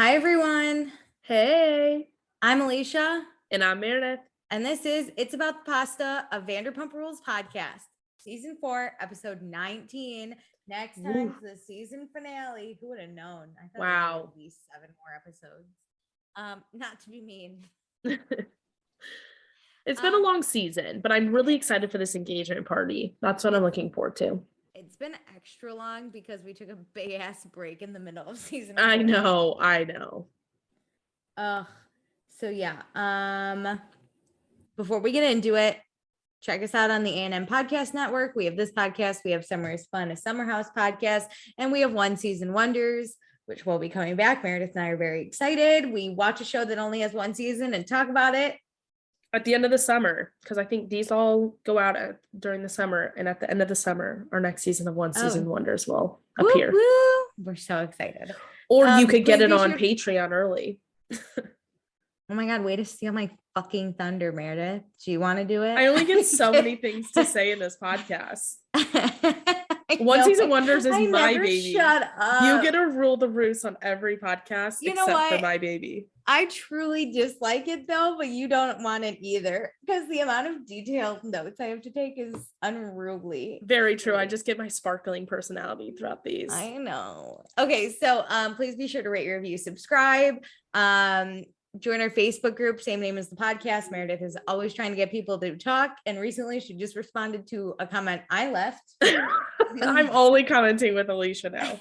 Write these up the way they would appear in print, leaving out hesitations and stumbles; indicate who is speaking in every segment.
Speaker 1: Hi, everyone.
Speaker 2: Hey,
Speaker 1: I'm Alicia,
Speaker 2: and I'm Meredith.
Speaker 1: and this is It's About the Pasta, a Vanderpump Rules podcast, season 4, episode 19. Next time's the season finale. Who would have known? I thought there would be 7 more episodes. Not to be mean.
Speaker 2: It's been a long season, but I'm really excited for this engagement party. That's what I'm looking forward to.
Speaker 1: It's been extra long because we took a big ass break in the middle of season 4.
Speaker 2: I know.
Speaker 1: So yeah. Before we get into it, check us out on the A&M Podcast Network. We have this podcast. We have Summer is Fun, a Summer House podcast, and we have One Season Wonders, which will be coming back. Meredith and I are very excited. We watch a show that only has one season and talk about it
Speaker 2: at the end of the summer, because I think these all go out during the summer, and at the end of the summer, our next season of One Season Wonders will appear.
Speaker 1: Woo! We're so excited.
Speaker 2: Or you could get it on Patreon early.
Speaker 1: Oh my God, way to steal my fucking thunder, Meredith. Do you want to do it?
Speaker 2: I only get so many things to say in this podcast. One Season Wonders is my baby.
Speaker 1: Shut up.
Speaker 2: You get to rule the roost on every podcast except for my baby.
Speaker 1: I truly dislike it though, but you don't want it either because the amount of detailed notes I have to take is unruly.
Speaker 2: Very true. I just get my sparkling personality throughout these.
Speaker 1: I know. Okay, so please be sure to rate, review, subscribe. Join our Facebook group, same name as the podcast. Meredith is always trying to get people to talk, and recently she just responded to a comment I left.
Speaker 2: I'm only commenting with Alicia now.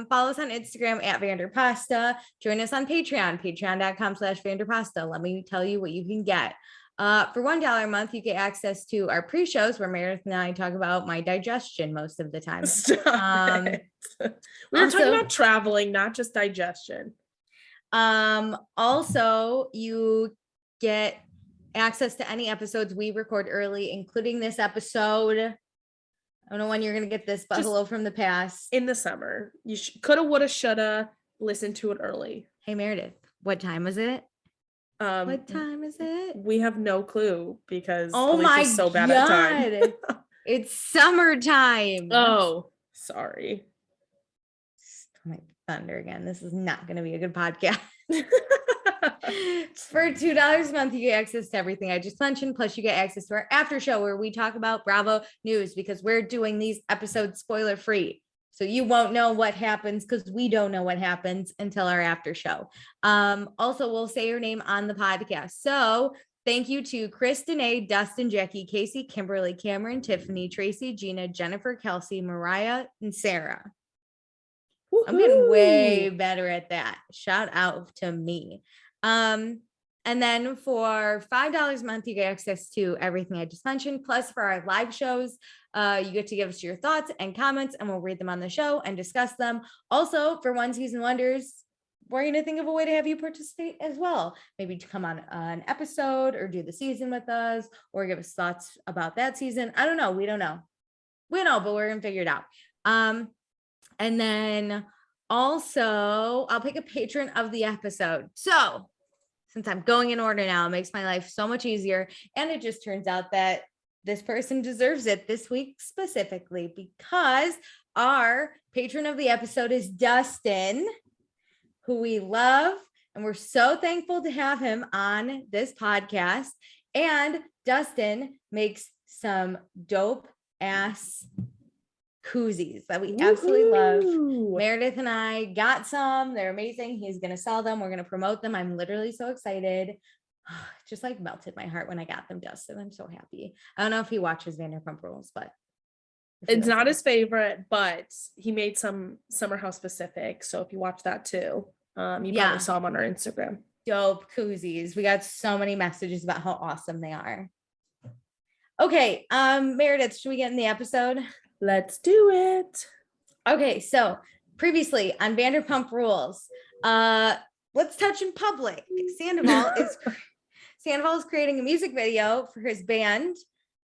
Speaker 1: Follow us on Instagram at Vanderpasta. Join us on Patreon, patreon.com/Vanderpasta. Let me tell you what you can get. For $1 a month, you get access to our pre-shows where Meredith and I talk about my digestion most of the time.
Speaker 2: Stop it. We were talking about traveling, not just digestion.
Speaker 1: Also, you get access to any episodes we record early, including this episode. I don't know when you're going to get this, but just hello from the past.
Speaker 2: In the summer. You coulda, woulda, shoulda listened to it early.
Speaker 1: Hey, Meredith, what time is it? What time is it?
Speaker 2: We have no clue because Alicia's so bad at time.
Speaker 1: It's summertime.
Speaker 2: Oh, sorry.
Speaker 1: My thunder again. This is not going to be a good podcast. For $2 a month, you get access to everything I just mentioned. Plus, you get access to our after show where we talk about Bravo news because we're doing these episodes spoiler free. So you won't know what happens because we don't know what happens until our after show. Also, we'll say your name on the podcast. So thank you to Chris, Danae, Dustin, Jackie, Casey, Kimberly, Cameron, Tiffany, Tracy, Gina, Jennifer, Kelsey, Mariah, and Sarah. Woo-hoo. I'm getting way better at that. Shout out to me. And then for $5 a month, you get access to everything I just mentioned. Plus for our live shows, you get to give us your thoughts and comments and we'll read them on the show and discuss them. Also for One Season Wonders, we're going to think of a way to have you participate as well. Maybe to come on an episode or do the season with us or give us thoughts about that season. I don't know. We don't know. We know, but we're going to figure it out. And then also I'll pick a patron of the episode. So since I'm going in order now, it makes my life so much easier. And it just turns out that this person deserves it this week specifically because our patron of the episode is Dustin, who we love. And we're so thankful to have him on this podcast. And Dustin makes some dope ass koozies that we absolutely love. Meredith and I got some. They're amazing. He's going to sell them. We're going to promote them. I'm literally so excited. Just like melted my heart when I got them, Dustin. I'm so happy. I don't know if he watches Vanderpump Rules, but
Speaker 2: it's not his favorite, but he made some Summer House specific. So if you watch that too, you probably saw him on our Instagram.
Speaker 1: Dope koozies. We got so many messages about how awesome they are. Okay. Meredith, should we get in the episode?
Speaker 2: Let's do it.
Speaker 1: Okay, so previously on Vanderpump Rules, let's touch in public. Sandoval is creating a music video for his band.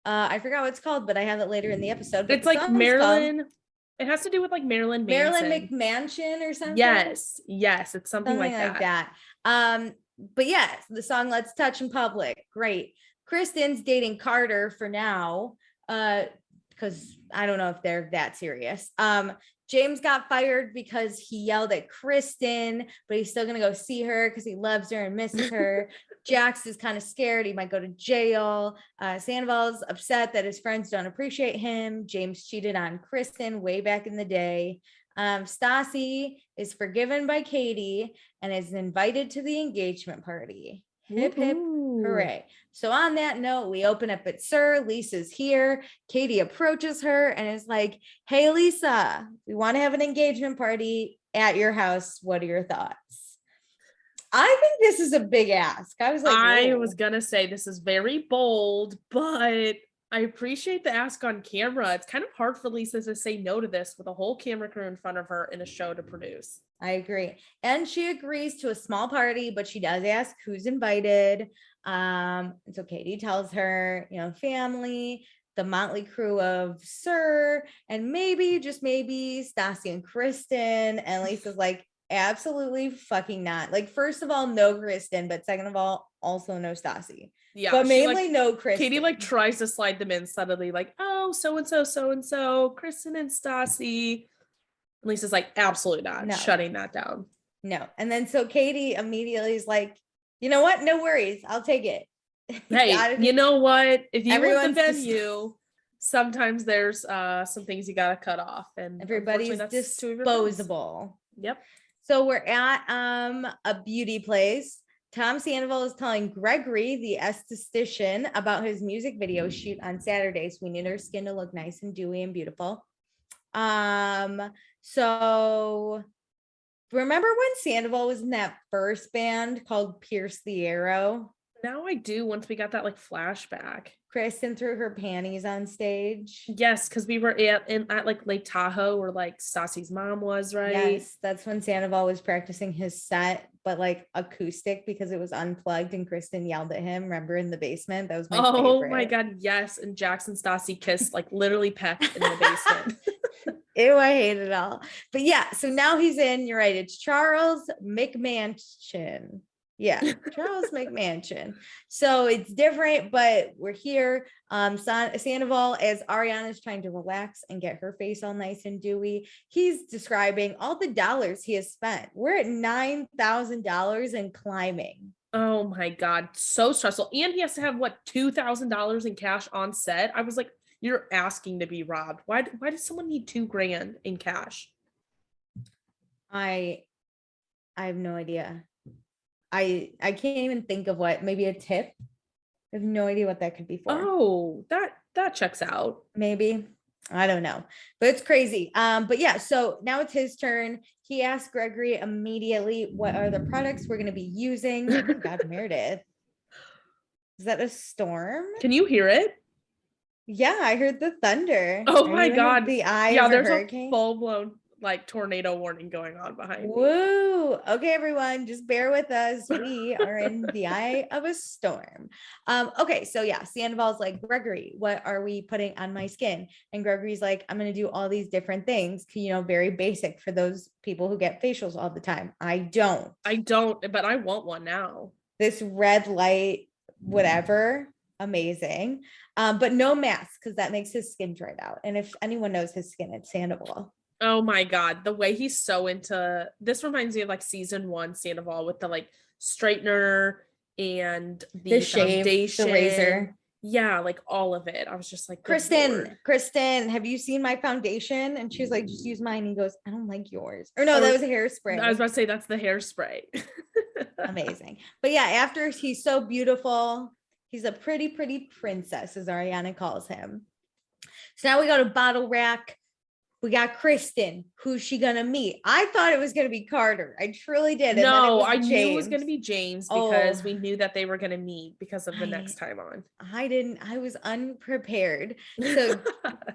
Speaker 1: I forgot what it's called, but I have it later in the episode.
Speaker 2: It's like Marilyn. It has to do with like Marilyn
Speaker 1: McMansion or something.
Speaker 2: Yes, it's something like
Speaker 1: that. But yes, the song "Let's Touch in Public." Great. Kristen's dating Carter for now. Because I don't know if they're that serious. James got fired because he yelled at Kristen, but he's still going to go see her because he loves her and misses her. Jax is kind of scared. He might go to jail. Sandoval's upset that his friends don't appreciate him. James cheated on Kristen way back in the day. Stassi is forgiven by Katie and is invited to the engagement party. Hip, hip, hooray. So on that note, we open up at Sir. Lisa's here. Katie approaches her and is like, hey, Lisa, we want to have an engagement party at your house. What are your thoughts? I think this is a big ask. I was like,
Speaker 2: I was gonna say this is very bold, but I appreciate the ask on camera. It's kind of hard for Lisa to say no to this with a whole camera crew in front of her in a show to produce.
Speaker 1: I agree. And she agrees to a small party, but she does ask who's invited. And so Katie tells her, family, the motley crew of Sir, and maybe, just maybe, Stassi and Kristen. And Lisa's like, absolutely fucking not. Like, first of all, no Kristen, but second of all, also no Stassi.
Speaker 2: Yeah,
Speaker 1: but mainly no Kristen.
Speaker 2: Katie tries to slide them in subtly, like, oh, so and so, Kristen and Stassi. Lisa's like, absolutely not, shutting that down.
Speaker 1: No. And then so Katie immediately is like, you know what? No worries. I'll take it.
Speaker 2: Hey, you know what? If you want the venue, sometimes there's some things you got to cut off. And
Speaker 1: everybody's disposable.
Speaker 2: Yep.
Speaker 1: So we're at a beauty place. Tom Sandoval is telling Gregory, the esthetician, about his music video shoot on Saturday. So we need her skin to look nice and dewy and beautiful. So remember when Sandoval was in that first band called Pierce the Arrow?
Speaker 2: Now I do, once we got that like flashback.
Speaker 1: Kristen threw her panties on stage.
Speaker 2: Yes, because we were at like Lake Tahoe where like Stassi's mom was, right?
Speaker 1: Yes, that's when Sandoval was practicing his set, but like acoustic because it was unplugged and Kristen yelled at him. Remember in the basement? That was my favorite.
Speaker 2: Oh my God, yes. And Jax and Stassi kissed, like literally pecked in the basement.
Speaker 1: Ew, I hate it all. But yeah, so now he's in, you're right, it's Charles McMansion. Yeah, Charles McMansion. So it's different, but we're here. Sandoval, as Ariana's trying to relax and get her face all nice and dewy, he's describing all the dollars he has spent. We're at $9,000 and climbing.
Speaker 2: Oh my God, so stressful. And he has to have what, $2,000 in cash on set. I was like, you're asking to be robbed. Why does someone need $2,000 in cash?
Speaker 1: I have no idea. I can't even think of what, maybe a tip. I have no idea what that could be for.
Speaker 2: Oh, that checks out.
Speaker 1: Maybe. I don't know, but it's crazy. But yeah, so now it's his turn. He asked Gregory immediately, what are the products we're going to be using? Oh my God, Meredith. Is that a storm?
Speaker 2: Can you hear it?
Speaker 1: Yeah, I heard the thunder.
Speaker 2: Oh my God.
Speaker 1: The eye of a hurricane.
Speaker 2: A full-blown like tornado warning going on behind me.
Speaker 1: Woo. Okay, everyone, just bear with us. We are in the eye of a storm. Okay, so yeah, Sandoval's like, Gregory, what are we putting on my skin? And Gregory's like, I'm going to do all these different things, very basic for those people who get facials all the time. I don't,
Speaker 2: but I want one now.
Speaker 1: This red light, whatever, amazing. But no mask, because that makes his skin dried out. And if anyone knows his skin, it's Sandoval.
Speaker 2: Oh my God, the way he's so into this reminds me of like season 1 Sandoval with the like straightener and the foundation,
Speaker 1: the razor.
Speaker 2: Yeah, like all of it. I was just like,
Speaker 1: Kristen, have you seen my foundation? And she's like, just use mine. He goes, I don't like yours. Or no, that was a hairspray.
Speaker 2: I was about to say that's the hairspray.
Speaker 1: Amazing. But yeah, after he's so beautiful, he's a pretty princess, as Ariana calls him. So now we go to Bottle Rack. We got Kristen. Who's she gonna meet? I thought it was gonna be Carter. I truly did.
Speaker 2: No, I knew it was gonna be James because we knew that they were gonna meet because of the next time on.
Speaker 1: I was unprepared. So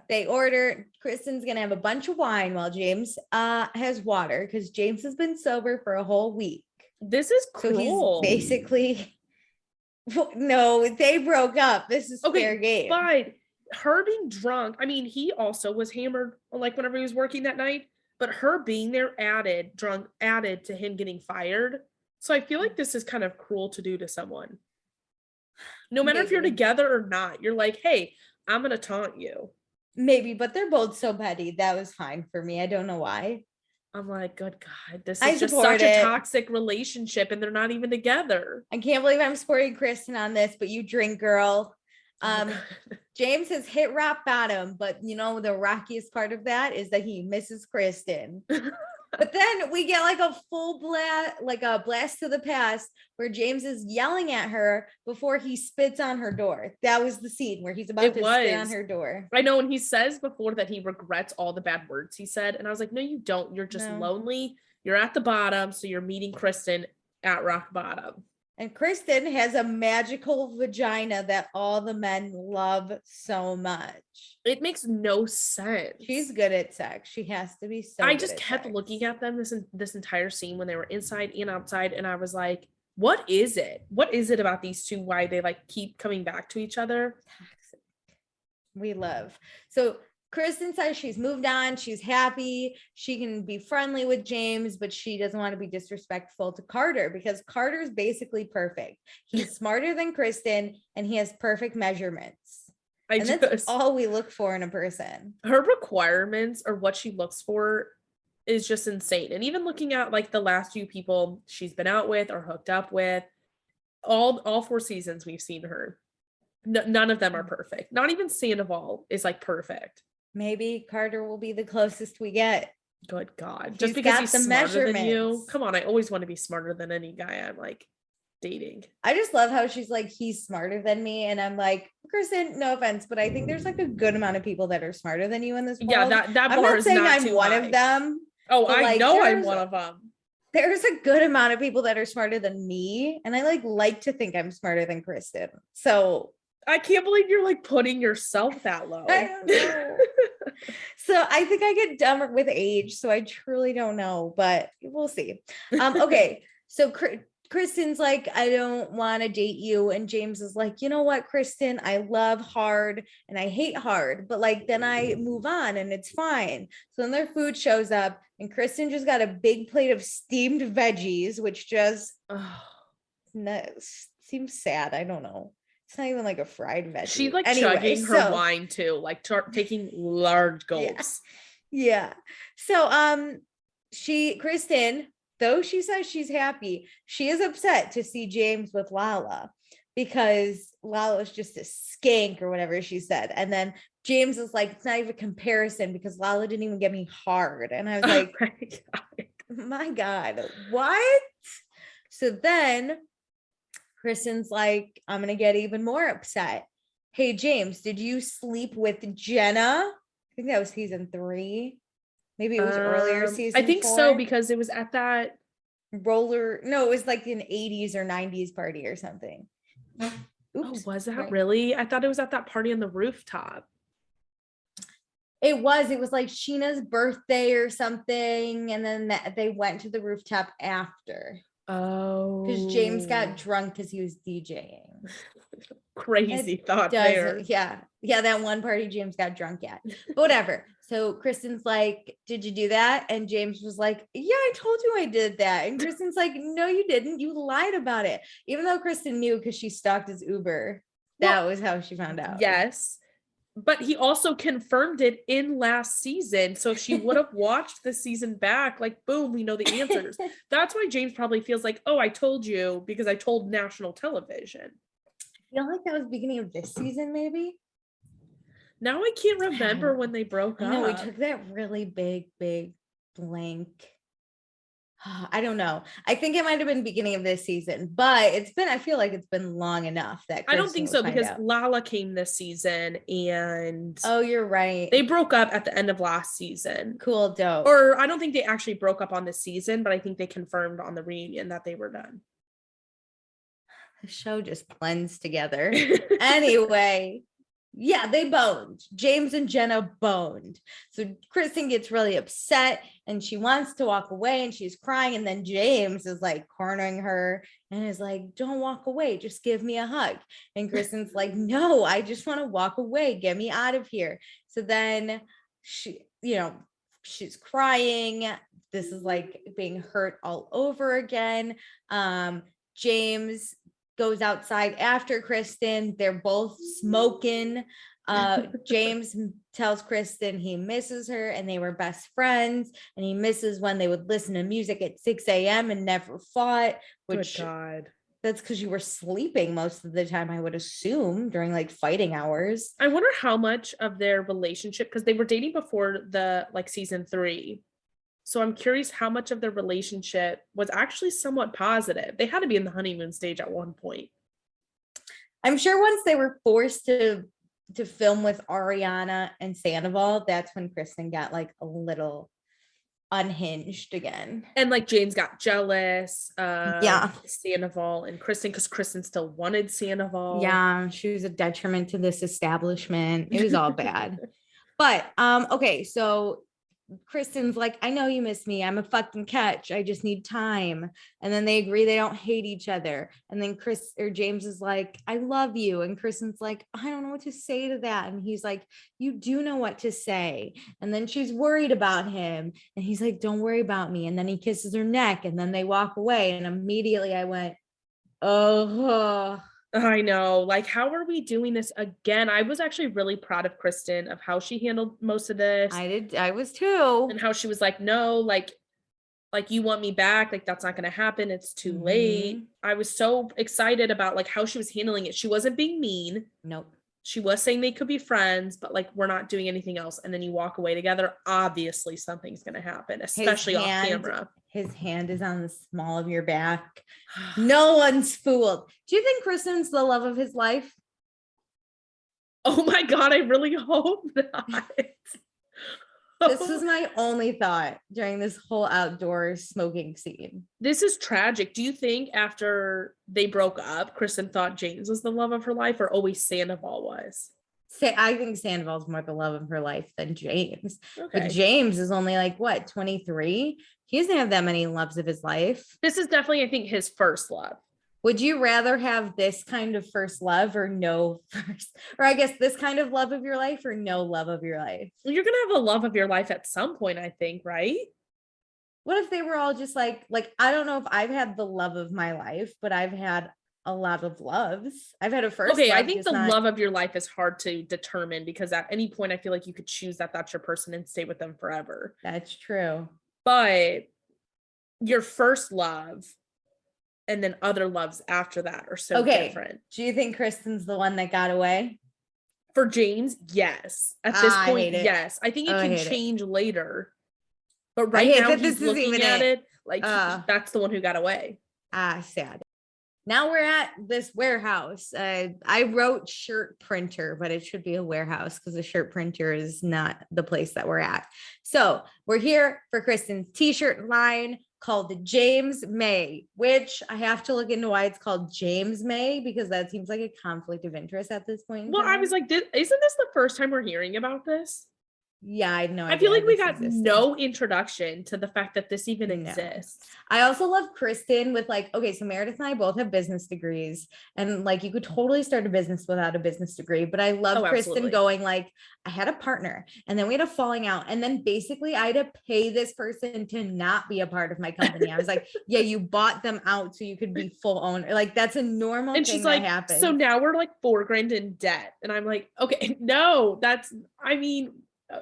Speaker 1: they order. Kristen's gonna have a bunch of wine while James has water because James has been sober for a whole week.
Speaker 2: This is cool.
Speaker 1: So he's basically no, they broke up. This is fair game.
Speaker 2: But her being drunk, I mean, he also was hammered like whenever he was working that night, but her being there added to him getting fired. So I feel like this is kind of cruel to do to someone. No matter if you're together or not, you're like, hey, I'm going to taunt you.
Speaker 1: Maybe, but they're both so petty. That was fine for me. I don't know why.
Speaker 2: I'm like, good God, this
Speaker 1: I
Speaker 2: is just
Speaker 1: support
Speaker 2: such a
Speaker 1: it.
Speaker 2: toxic relationship and they're not even together.
Speaker 1: I can't believe I'm supporting Kristen on this, but you drink, girl.
Speaker 2: Oh my God.
Speaker 1: James has hit rock bottom, but you know, the rockiest part of that is that he misses Kristen. But then we get like a full blast, like a blast to the past where James is yelling at her before he spits on her door. That was the scene where he's about to spit on her door.
Speaker 2: I know, and he says before that he regrets all the bad words he said. And I was like, no, you don't. You're just lonely. You're at the bottom. So you're meeting Kristen at rock bottom.
Speaker 1: And Kristen has a magical vagina that all the men love so much.
Speaker 2: It makes no sense.
Speaker 1: She's good at sex. She has to be so
Speaker 2: I
Speaker 1: good
Speaker 2: just
Speaker 1: at
Speaker 2: kept
Speaker 1: sex.
Speaker 2: looking at them this entire scene when they were inside and outside, and I was like, what is it? What is it about these two? Why they like keep coming back to each other?
Speaker 1: We love. So Kristen says she's moved on. She's happy. She can be friendly with James, but she doesn't want to be disrespectful to Carter because Carter's basically perfect. He's smarter than Kristen and he has perfect measurements. That's all we look for in a person.
Speaker 2: Her requirements or what she looks for is just insane. And even looking at like the last few people she's been out with or hooked up with, all 4 seasons we've seen her. None of them are perfect. Not even Sandoval is like perfect.
Speaker 1: Maybe Carter will be the closest we get.
Speaker 2: Good God. Just because he's smarter than you. Come on, I always want to be smarter than any guy I'm like dating.
Speaker 1: I just love how she's like, he's smarter than me. And I'm like, Kristen, no offense, but I think there's like a good amount of people that are smarter than you in this world.
Speaker 2: Yeah, that
Speaker 1: I'm
Speaker 2: bar
Speaker 1: not
Speaker 2: is
Speaker 1: saying
Speaker 2: not
Speaker 1: I'm one
Speaker 2: high.
Speaker 1: of them.
Speaker 2: Oh, I know I'm one of them.
Speaker 1: There's a good amount of people that are smarter than me. And I like to think I'm smarter than Kristen. So
Speaker 2: I can't believe you're like putting yourself that low.
Speaker 1: I don't know. So I think I get dumber with age. So I truly don't know, but we'll see. Okay. So Kristen's like, I don't want to date you. And James is like, you know what, Kristen, I love hard and I hate hard, but like, then I move on and it's fine. So then their food shows up and Kristen just got a big plate of steamed veggies, which just seems sad. I don't know. It's not even like a fried veggie.
Speaker 2: She's like chugging her wine too, like taking large gulps.
Speaker 1: Yeah. So Kristen, though she says she's happy, she is upset to see James with Lala because Lala is just a skank or whatever she said. And then James is like, it's not even a comparison because Lala didn't even get me hard. And I was like, my God, what? So then Kristen's like, I'm going to get even more upset. Hey, James, did you sleep with Jenna? I think that was season 3. Maybe it was earlier season
Speaker 2: I think
Speaker 1: 4.
Speaker 2: so, because it was at that
Speaker 1: it was like an 80s or 90s party or something.
Speaker 2: Oops, oh, was that right? Really? I thought it was at that party on the rooftop.
Speaker 1: It was like Sheena's birthday or something. And then they went to the rooftop after.
Speaker 2: Oh,
Speaker 1: because James got drunk because he was DJing.
Speaker 2: Crazy thought there.
Speaker 1: Yeah, that one party James got drunk at. But whatever. So Kristen's like, did you do that? And James was like, yeah, I told you I did that. And Kristen's like, no, you didn't. You lied about it. Even though Kristen knew because she stalked his Uber. That was how she found out.
Speaker 2: Yes. But he also confirmed it in last season. So if she would have watched the season back, like, boom, we know the answers. That's why James probably feels like, oh, I told you because I told national television.
Speaker 1: I feel like that was beginning of this season, maybe.
Speaker 2: Now I can't remember when they broke up.
Speaker 1: No, we took that really big blank. I don't know. I think it might have been beginning of this season, but I feel like it's been long enough that Kristen,
Speaker 2: I don't think so, because Lala came this season and
Speaker 1: oh, you're right.
Speaker 2: They broke up at the end of last season.
Speaker 1: Cool, dope.
Speaker 2: Or I don't think they actually broke up on this season, but I think they confirmed on the reunion that they were done.
Speaker 1: The show just blends together. Anyway. Yeah, they boned. James and Jenna boned. So Kristen gets really upset and she wants to walk away and she's crying. And then James is like cornering her and is like, don't walk away. Just give me a hug. And Kristen's like, no, I just want to walk away. Get me out of here. So then she's crying. This is like being hurt all over again. James goes outside after Kristen. They're both smoking. James tells Kristen he misses her and they were best friends, and he misses when they would listen to music at 6 a.m. and never fought, which
Speaker 2: Good God.
Speaker 1: That's because you were sleeping most of the time, I would assume, during like fighting hours.
Speaker 2: I wonder how much of their relationship, because they were dating before the like season 3. So I'm curious how much of their relationship was actually somewhat positive. They had to be in the honeymoon stage at one point.
Speaker 1: I'm sure once they were forced to film with Ariana and Sandoval, that's when Kristen got like a little unhinged again.
Speaker 2: And like James got jealous.
Speaker 1: Yeah.
Speaker 2: Sandoval and Kristen, because Kristen still wanted Sandoval.
Speaker 1: Yeah, she was a detriment to this establishment. It was all bad. But okay, so Kristen's like, I know you miss me. I'm a fucking catch. I just need time. And then they agree they don't hate each other. And then James is like, I love you. And Kristen's like, I don't know what to say to that. And he's like, you do know what to say. And then she's worried about him. And he's like, don't worry about me. And then he kisses her neck and then they walk away. And immediately I went, oh.
Speaker 2: I know. Like, how are we doing this again? I was actually really proud of Kristen of how she handled most of this.
Speaker 1: I was too.
Speaker 2: And how she was like, no, like you want me back. Like, that's not going to happen. It's too late. I was so excited about like how she was handling it. She wasn't being mean.
Speaker 1: Nope.
Speaker 2: She was saying they could be friends, but like, we're not doing anything else. And then you walk away together. Obviously something's going to happen, especially off camera.
Speaker 1: His hand is on the small of your back. No one's fooled. Do you think Kristen's the love of his life?
Speaker 2: Oh my God, I really hope not.
Speaker 1: This was my only thought during this whole outdoor smoking scene.
Speaker 2: This is tragic. Do you think after they broke up, Kristen thought James was the love of her life, or always Sandoval was?
Speaker 1: I think Sandoval's more the love of her life than James.
Speaker 2: Okay.
Speaker 1: But James is only like, what, 23? He doesn't have that many loves of his life.
Speaker 2: This is definitely, I think, his first love.
Speaker 1: Would you rather have this kind of first love or no first, or I guess this kind of love of your life or no love of your life?
Speaker 2: You're going to have a love of your life at some point, I think, right?
Speaker 1: What if they were all just like, I don't know if I've had the love of my life, but I've had a lot of loves. I've had a first.
Speaker 2: Okay, I think the love of your life is hard to determine, because at any point I feel like you could choose that that's your person and stay with them forever.
Speaker 1: That's true.
Speaker 2: But your first love and then other loves after that are so different.
Speaker 1: Do you think Kristen's the one that got away?
Speaker 2: For James, yes. At this point, yes. I think it can change later. But right now, he's looking at it like that's the one who got away.
Speaker 1: Sad. Now we're at this warehouse. I wrote shirt printer, but it should be a warehouse because the shirt printer is not the place that we're at. So we're here for Kristen's t-shirt line called the James May, which I have to look into why it's called James May, because that seems like a conflict of interest at this point.
Speaker 2: Well, I was like, isn't this the first time we're hearing about this?
Speaker 1: Yeah, I know.
Speaker 2: I feel like we got no introduction to the fact that this even exists.
Speaker 1: I also love Kristen with like, okay, so Meredith and I both have business degrees, and like you could totally start a business without a business degree, but I love Kristen going like, I had a partner and then we had a falling out, and then basically I had to pay this person to not be a part of my company. I was like, yeah, you bought them out so you could be full owner. Like that's a normal thing
Speaker 2: she's
Speaker 1: that
Speaker 2: like,
Speaker 1: happens.
Speaker 2: So now we're like $4,000 in debt. And I'm like, okay, no,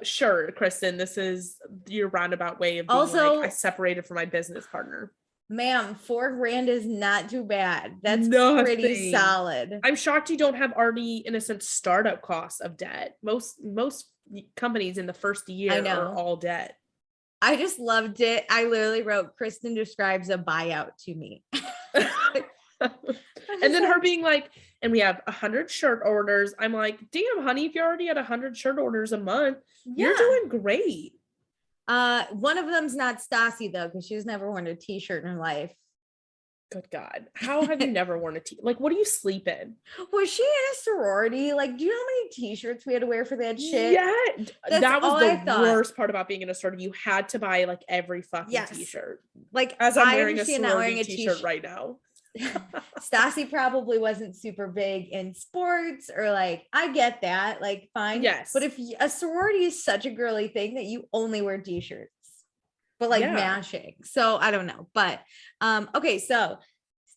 Speaker 2: sure, Kristen, this is your roundabout way of being also, like, I separated from my business partner.
Speaker 1: Ma'am, $4,000 is not too bad. That's pretty solid.
Speaker 2: I'm shocked you don't have already, in a sense, startup costs of debt. Most companies in the first year are all debt.
Speaker 1: I just loved it. I literally wrote, Kristen describes a buyout to me.
Speaker 2: And then her being like, and we have 100 shirt orders. I'm like, damn, honey, if you're already at 100 shirt orders a month, you're doing great.
Speaker 1: One of them's not Stassi though, because she's never worn a t-shirt in her life.
Speaker 2: Good God. How have you never worn a t-shirt? Like, what do you sleep in? Was
Speaker 1: she in a sorority? Like, do you know how many t-shirts we had to wear for that shit?
Speaker 2: Yeah. That was the worst part about being in a sorority. You had to buy like every fucking t-shirt.
Speaker 1: Like,
Speaker 2: as I'm wearing a sorority t-shirt right now.
Speaker 1: Stassi probably wasn't super big in sports, or like, I get that, like, fine.
Speaker 2: Yes.
Speaker 1: But if a sorority is such a girly thing that you only wear t-shirts, but like mashing. So I don't know. But okay, so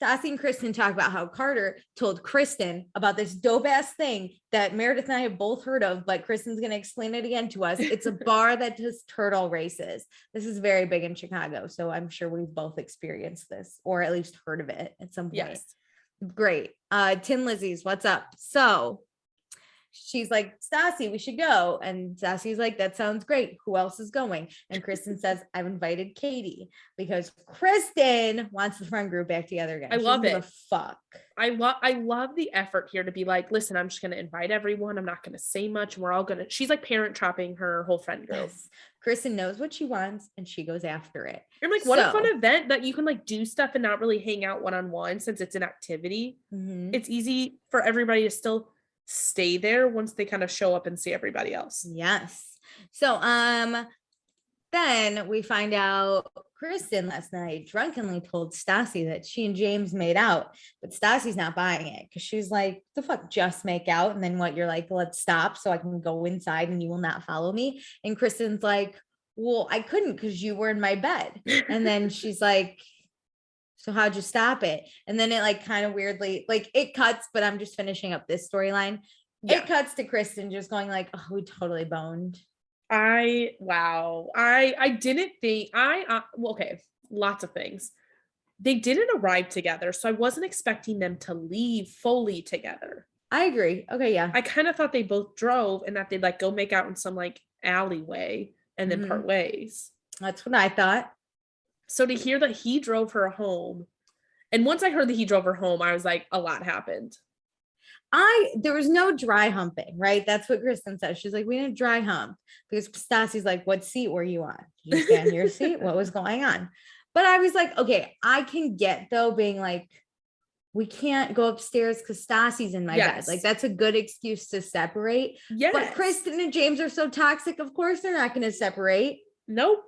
Speaker 1: Stassi and Kristen talk about how Carter told Kristen about this dope ass thing that Meredith and I have both heard of, but Kristen's going to explain it again to us. It's a bar that does turtle races. This is very big in Chicago. So I'm sure we've both experienced this or at least heard of it at some point.
Speaker 2: Yes.
Speaker 1: Great. Tin Lizzie's, what's up? So she's like, Stassi, we should go. And Stassi's like, that sounds great. Who else is going? And Kristen says, I've invited Katie because Kristen wants the friend group back together again.
Speaker 2: I love it.
Speaker 1: Fuck.
Speaker 2: I love the effort here to be like, listen, I'm just going to invite everyone. I'm not going to say much. We're all going to, she's like parent trapping her whole friend group.
Speaker 1: Yes. Kristen knows what she wants and she goes after it.
Speaker 2: I'm like, what a fun event that you can like do stuff and not really hang out one-on-one since it's an activity. It's easy for everybody to still stay there once they kind of show up and see everybody else.
Speaker 1: Yes. So then we find out Kristen last night drunkenly told Stassi that she and James made out, but Stassi's not buying it because she's like, the fuck, just make out? And then what? You're like, let's stop so I can go inside and you will not follow me. And Kristen's like, well, I couldn't because you were in my bed. And then she's like, so how'd you stop it? And then it like kind of weirdly, like it cuts, but I'm just finishing up this storyline. Yeah. It cuts to Kristen just going like, oh, we totally boned.
Speaker 2: I didn't think well, okay, lots of things. They didn't arrive together, so I wasn't expecting them to leave fully together.
Speaker 1: I agree. Okay, yeah.
Speaker 2: I kind of thought they both drove and that they'd like go make out in some like alleyway and then part ways.
Speaker 1: That's what I thought.
Speaker 2: So to hear that he drove her home, and once I heard that he drove her home, I was like, a lot happened.
Speaker 1: There was no dry humping, right? That's what Kristen said. She's like, we didn't dry hump because Stassi's like, what seat were you on? Did you stand in your seat? What was going on? But I was like, okay, I can get though being like, we can't go upstairs because Stassi's in my bed. Like that's a good excuse to separate. Yes. But Kristen and James are so toxic. Of course, they're not going to separate.
Speaker 2: Nope.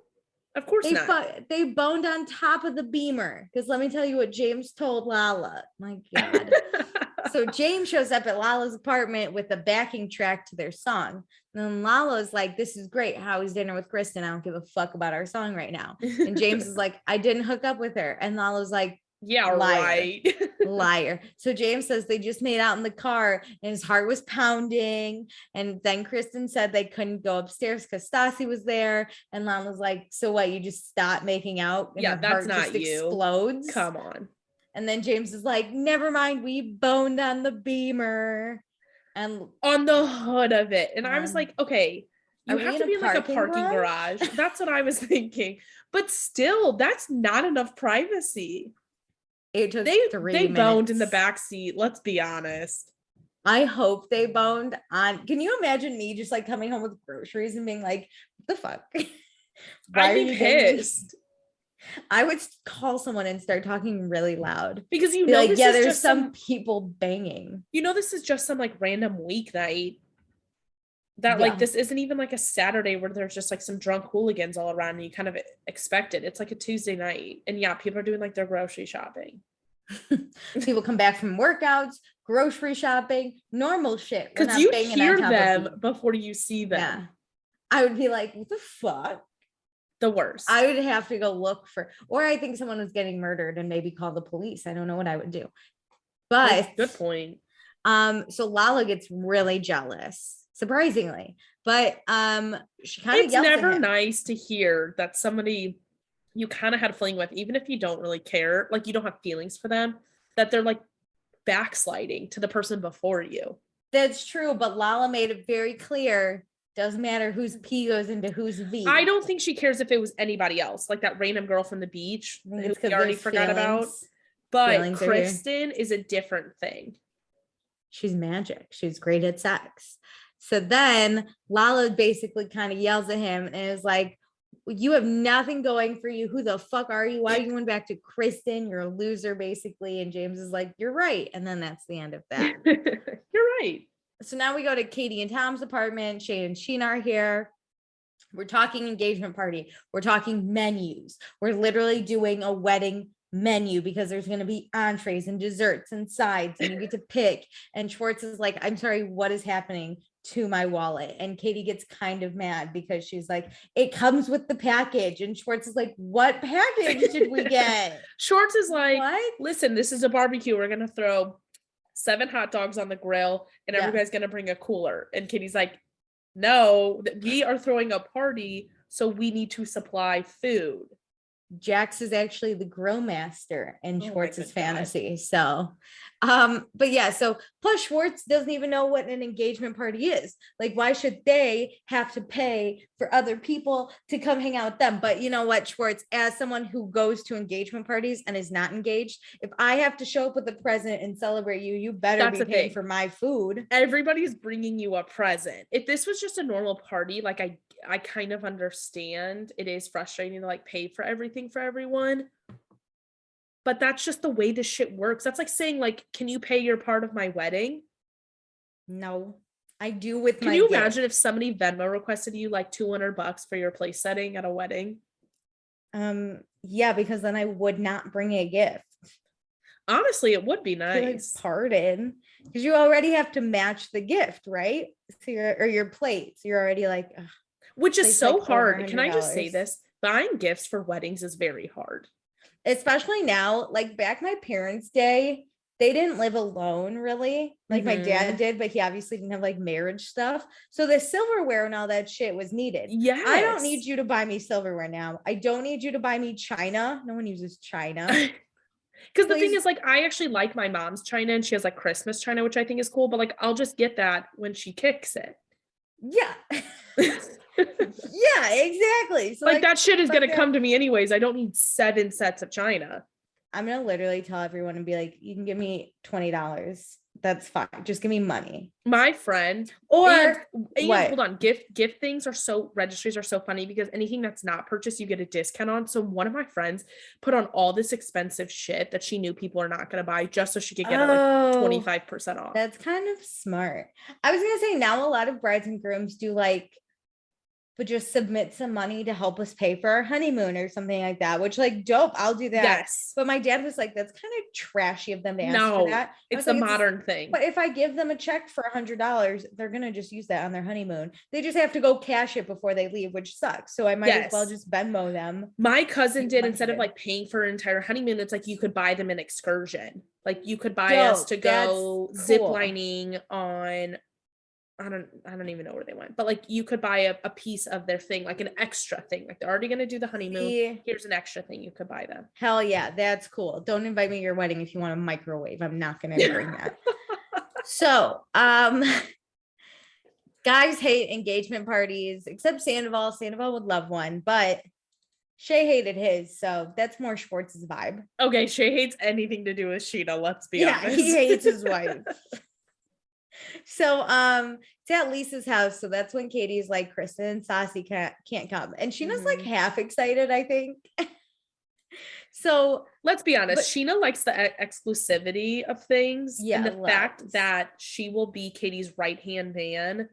Speaker 2: Of course not.
Speaker 1: They boned on top of the Beamer because let me tell you what James told Lala. My God. So James shows up at Lala's apartment with a backing track to their song. And then Lala's like, this is great. Howie's dinner with Kristen. I don't give a fuck about our song right now. And James is like, I didn't hook up with her. And Lala's like,
Speaker 2: yeah,
Speaker 1: liar,
Speaker 2: right.
Speaker 1: Liar. So James says they just made out in the car and his heart was pounding. And then Kristen said they couldn't go upstairs because Stassi was there. And Lala's like, so what? You just stop making out? And
Speaker 2: yeah, that's not you.
Speaker 1: Explodes.
Speaker 2: Come on.
Speaker 1: And then James is like, never mind, we boned on the Beamer and
Speaker 2: on the hood of it. And I was like, okay, you have to be in like a parking garage. That's what I was thinking. But still, that's not enough privacy.
Speaker 1: It took
Speaker 2: they
Speaker 1: 3 minutes.
Speaker 2: Boned in the back seat. Let's be honest.
Speaker 1: I hope they boned on. Can you imagine me just like coming home with groceries and being like, what the fuck?
Speaker 2: I'd be pissed.
Speaker 1: I would call someone and start talking really loud
Speaker 2: because you know,
Speaker 1: like, yeah, there's just some people banging.
Speaker 2: You know, this is just some like random weeknight that like this isn't even like a Saturday where there's just like some drunk hooligans all around and you kind of expect it. It's like a Tuesday night, and yeah, people are doing like their grocery shopping.
Speaker 1: People come back from workouts, grocery shopping, normal shit.
Speaker 2: Because you hear them before you see them.
Speaker 1: Yeah, I would be like, what the fuck?
Speaker 2: The worst.
Speaker 1: I would have to go look for, or I think someone was getting murdered and maybe call the police. I don't know what I would do. But
Speaker 2: good point.
Speaker 1: So Lala gets really jealous, surprisingly. But she kind of yells at him. It's
Speaker 2: never nice to hear that somebody you kind of had a feeling with, even if you don't really care, like you don't have feelings for them, that they're like backsliding to the person before you.
Speaker 1: That's true, but Lala made it very clear. Doesn't matter whose P goes into whose V.
Speaker 2: I don't think she cares if it was anybody else, like that random girl from the beach who we already forgot about. But Kristen is a different thing.
Speaker 1: She's magic. She's great at sex. So then Lala basically kind of yells at him and is like, you have nothing going for you. Who the fuck are you? Why are you going back to Kristen? You're a loser, basically. And James is like, you're right. And then that's the end of that.
Speaker 2: You're right.
Speaker 1: So now we go to Katie and Tom's apartment. Shane and Sheena are here. We're talking engagement party. We're talking menus. We're literally doing a wedding menu because there's going to be entrees and desserts and sides and you get to pick. And Schwartz is like, I'm sorry, what is happening to my wallet? And Katie gets kind of mad because she's like, it comes with the package. And Schwartz is like, what package did we get?
Speaker 2: Schwartz is like,
Speaker 1: what?
Speaker 2: Listen, this is a barbecue. We're going to throw 7 hot dogs on the grill and everybody's going to bring a cooler. And Katie's like, no, we are throwing a party, so we need to supply food.
Speaker 1: Jax is actually the grill master in Schwartz's fantasy.
Speaker 2: God.
Speaker 1: So, but yeah, so plus Schwartz doesn't even know what an engagement party is. Like, why should they have to pay for other people to come hang out with them? But you know what, Schwartz, as someone who goes to engagement parties and is not engaged, if I have to show up with a present and celebrate you, you better be paying for my food.
Speaker 2: Everybody's bringing you a present. If this was just a normal party, like I kind of understand it is frustrating to like pay for everything for everyone, but that's just the way this shit works. That's like saying, like, can you pay your part of my wedding?
Speaker 1: No, I do with
Speaker 2: my. Can you imagine if somebody Venmo requested you like $200 for your place setting at a wedding?
Speaker 1: Yeah, because then I would not bring a gift.
Speaker 2: Honestly, it would be nice.
Speaker 1: Pardon, because you already have to match the gift, right? So your plate. So you're already like, ugh.
Speaker 2: Which is so hard. Can I just say this? Buying gifts for weddings is very hard.
Speaker 1: Especially now, like back my parents' day, they didn't live alone really. Like my dad did, but he obviously didn't have like marriage stuff. So the silverware and all that shit was needed. Yeah. I don't need you to buy me silverware now. I don't need you to buy me china. No one uses china.
Speaker 2: Because the thing is, like, I actually like my mom's china and she has like Christmas china, which I think is cool, but like I'll just get that when she kicks it.
Speaker 1: Yeah. Yeah, exactly. So
Speaker 2: like that shit is gonna come to me anyways. I don't need 7 sets of china.
Speaker 1: I'm gonna literally tell everyone and be like, you can give me $20. That's fine. Just give me money.
Speaker 2: My friend, and hold on, gift things are so, registries are so funny because anything that's not purchased, you get a discount on. So one of my friends put on all this expensive shit that she knew people are not gonna buy just so she could get it like 25% off.
Speaker 1: That's kind of smart. I was gonna say now a lot of brides and grooms do like, but just submit some money to help us pay for our honeymoon or something like that, which like dope. I'll do that. Yes. But my dad was like, that's kind of trashy of them to ask for that.
Speaker 2: It's a modern thing.
Speaker 1: But if I give them a check for $100, they're going to just use that on their honeymoon. They just have to go cash it before they leave, which sucks. So I might as well just Venmo them.
Speaker 2: My cousin did, instead of like paying for an entire honeymoon, it's like you could buy them an excursion. Like you could buy us to go zip lining on, I don't even know where they went, but like you could buy a piece of their thing, like an extra thing. Like they're already going to do the honeymoon. Here's an extra thing you could buy them.
Speaker 1: Hell yeah. That's cool. Don't invite me to your wedding if you want a microwave. I'm not going to bring that. So, guys hate engagement parties, except Sandoval. Sandoval would love one, but Shay hated his. So that's more Schwartz's vibe.
Speaker 2: Okay. Shay hates anything to do with Sheena. Let's be honest.
Speaker 1: Yeah, he hates his wife. So it's at Lisa's house. So that's when Katie's like, Kristen and Saucy can't come. And Sheena's like half excited, I think. So
Speaker 2: let's be honest, Sheena likes the exclusivity of things. Yeah. And the fact that she will be Katie's right-hand man.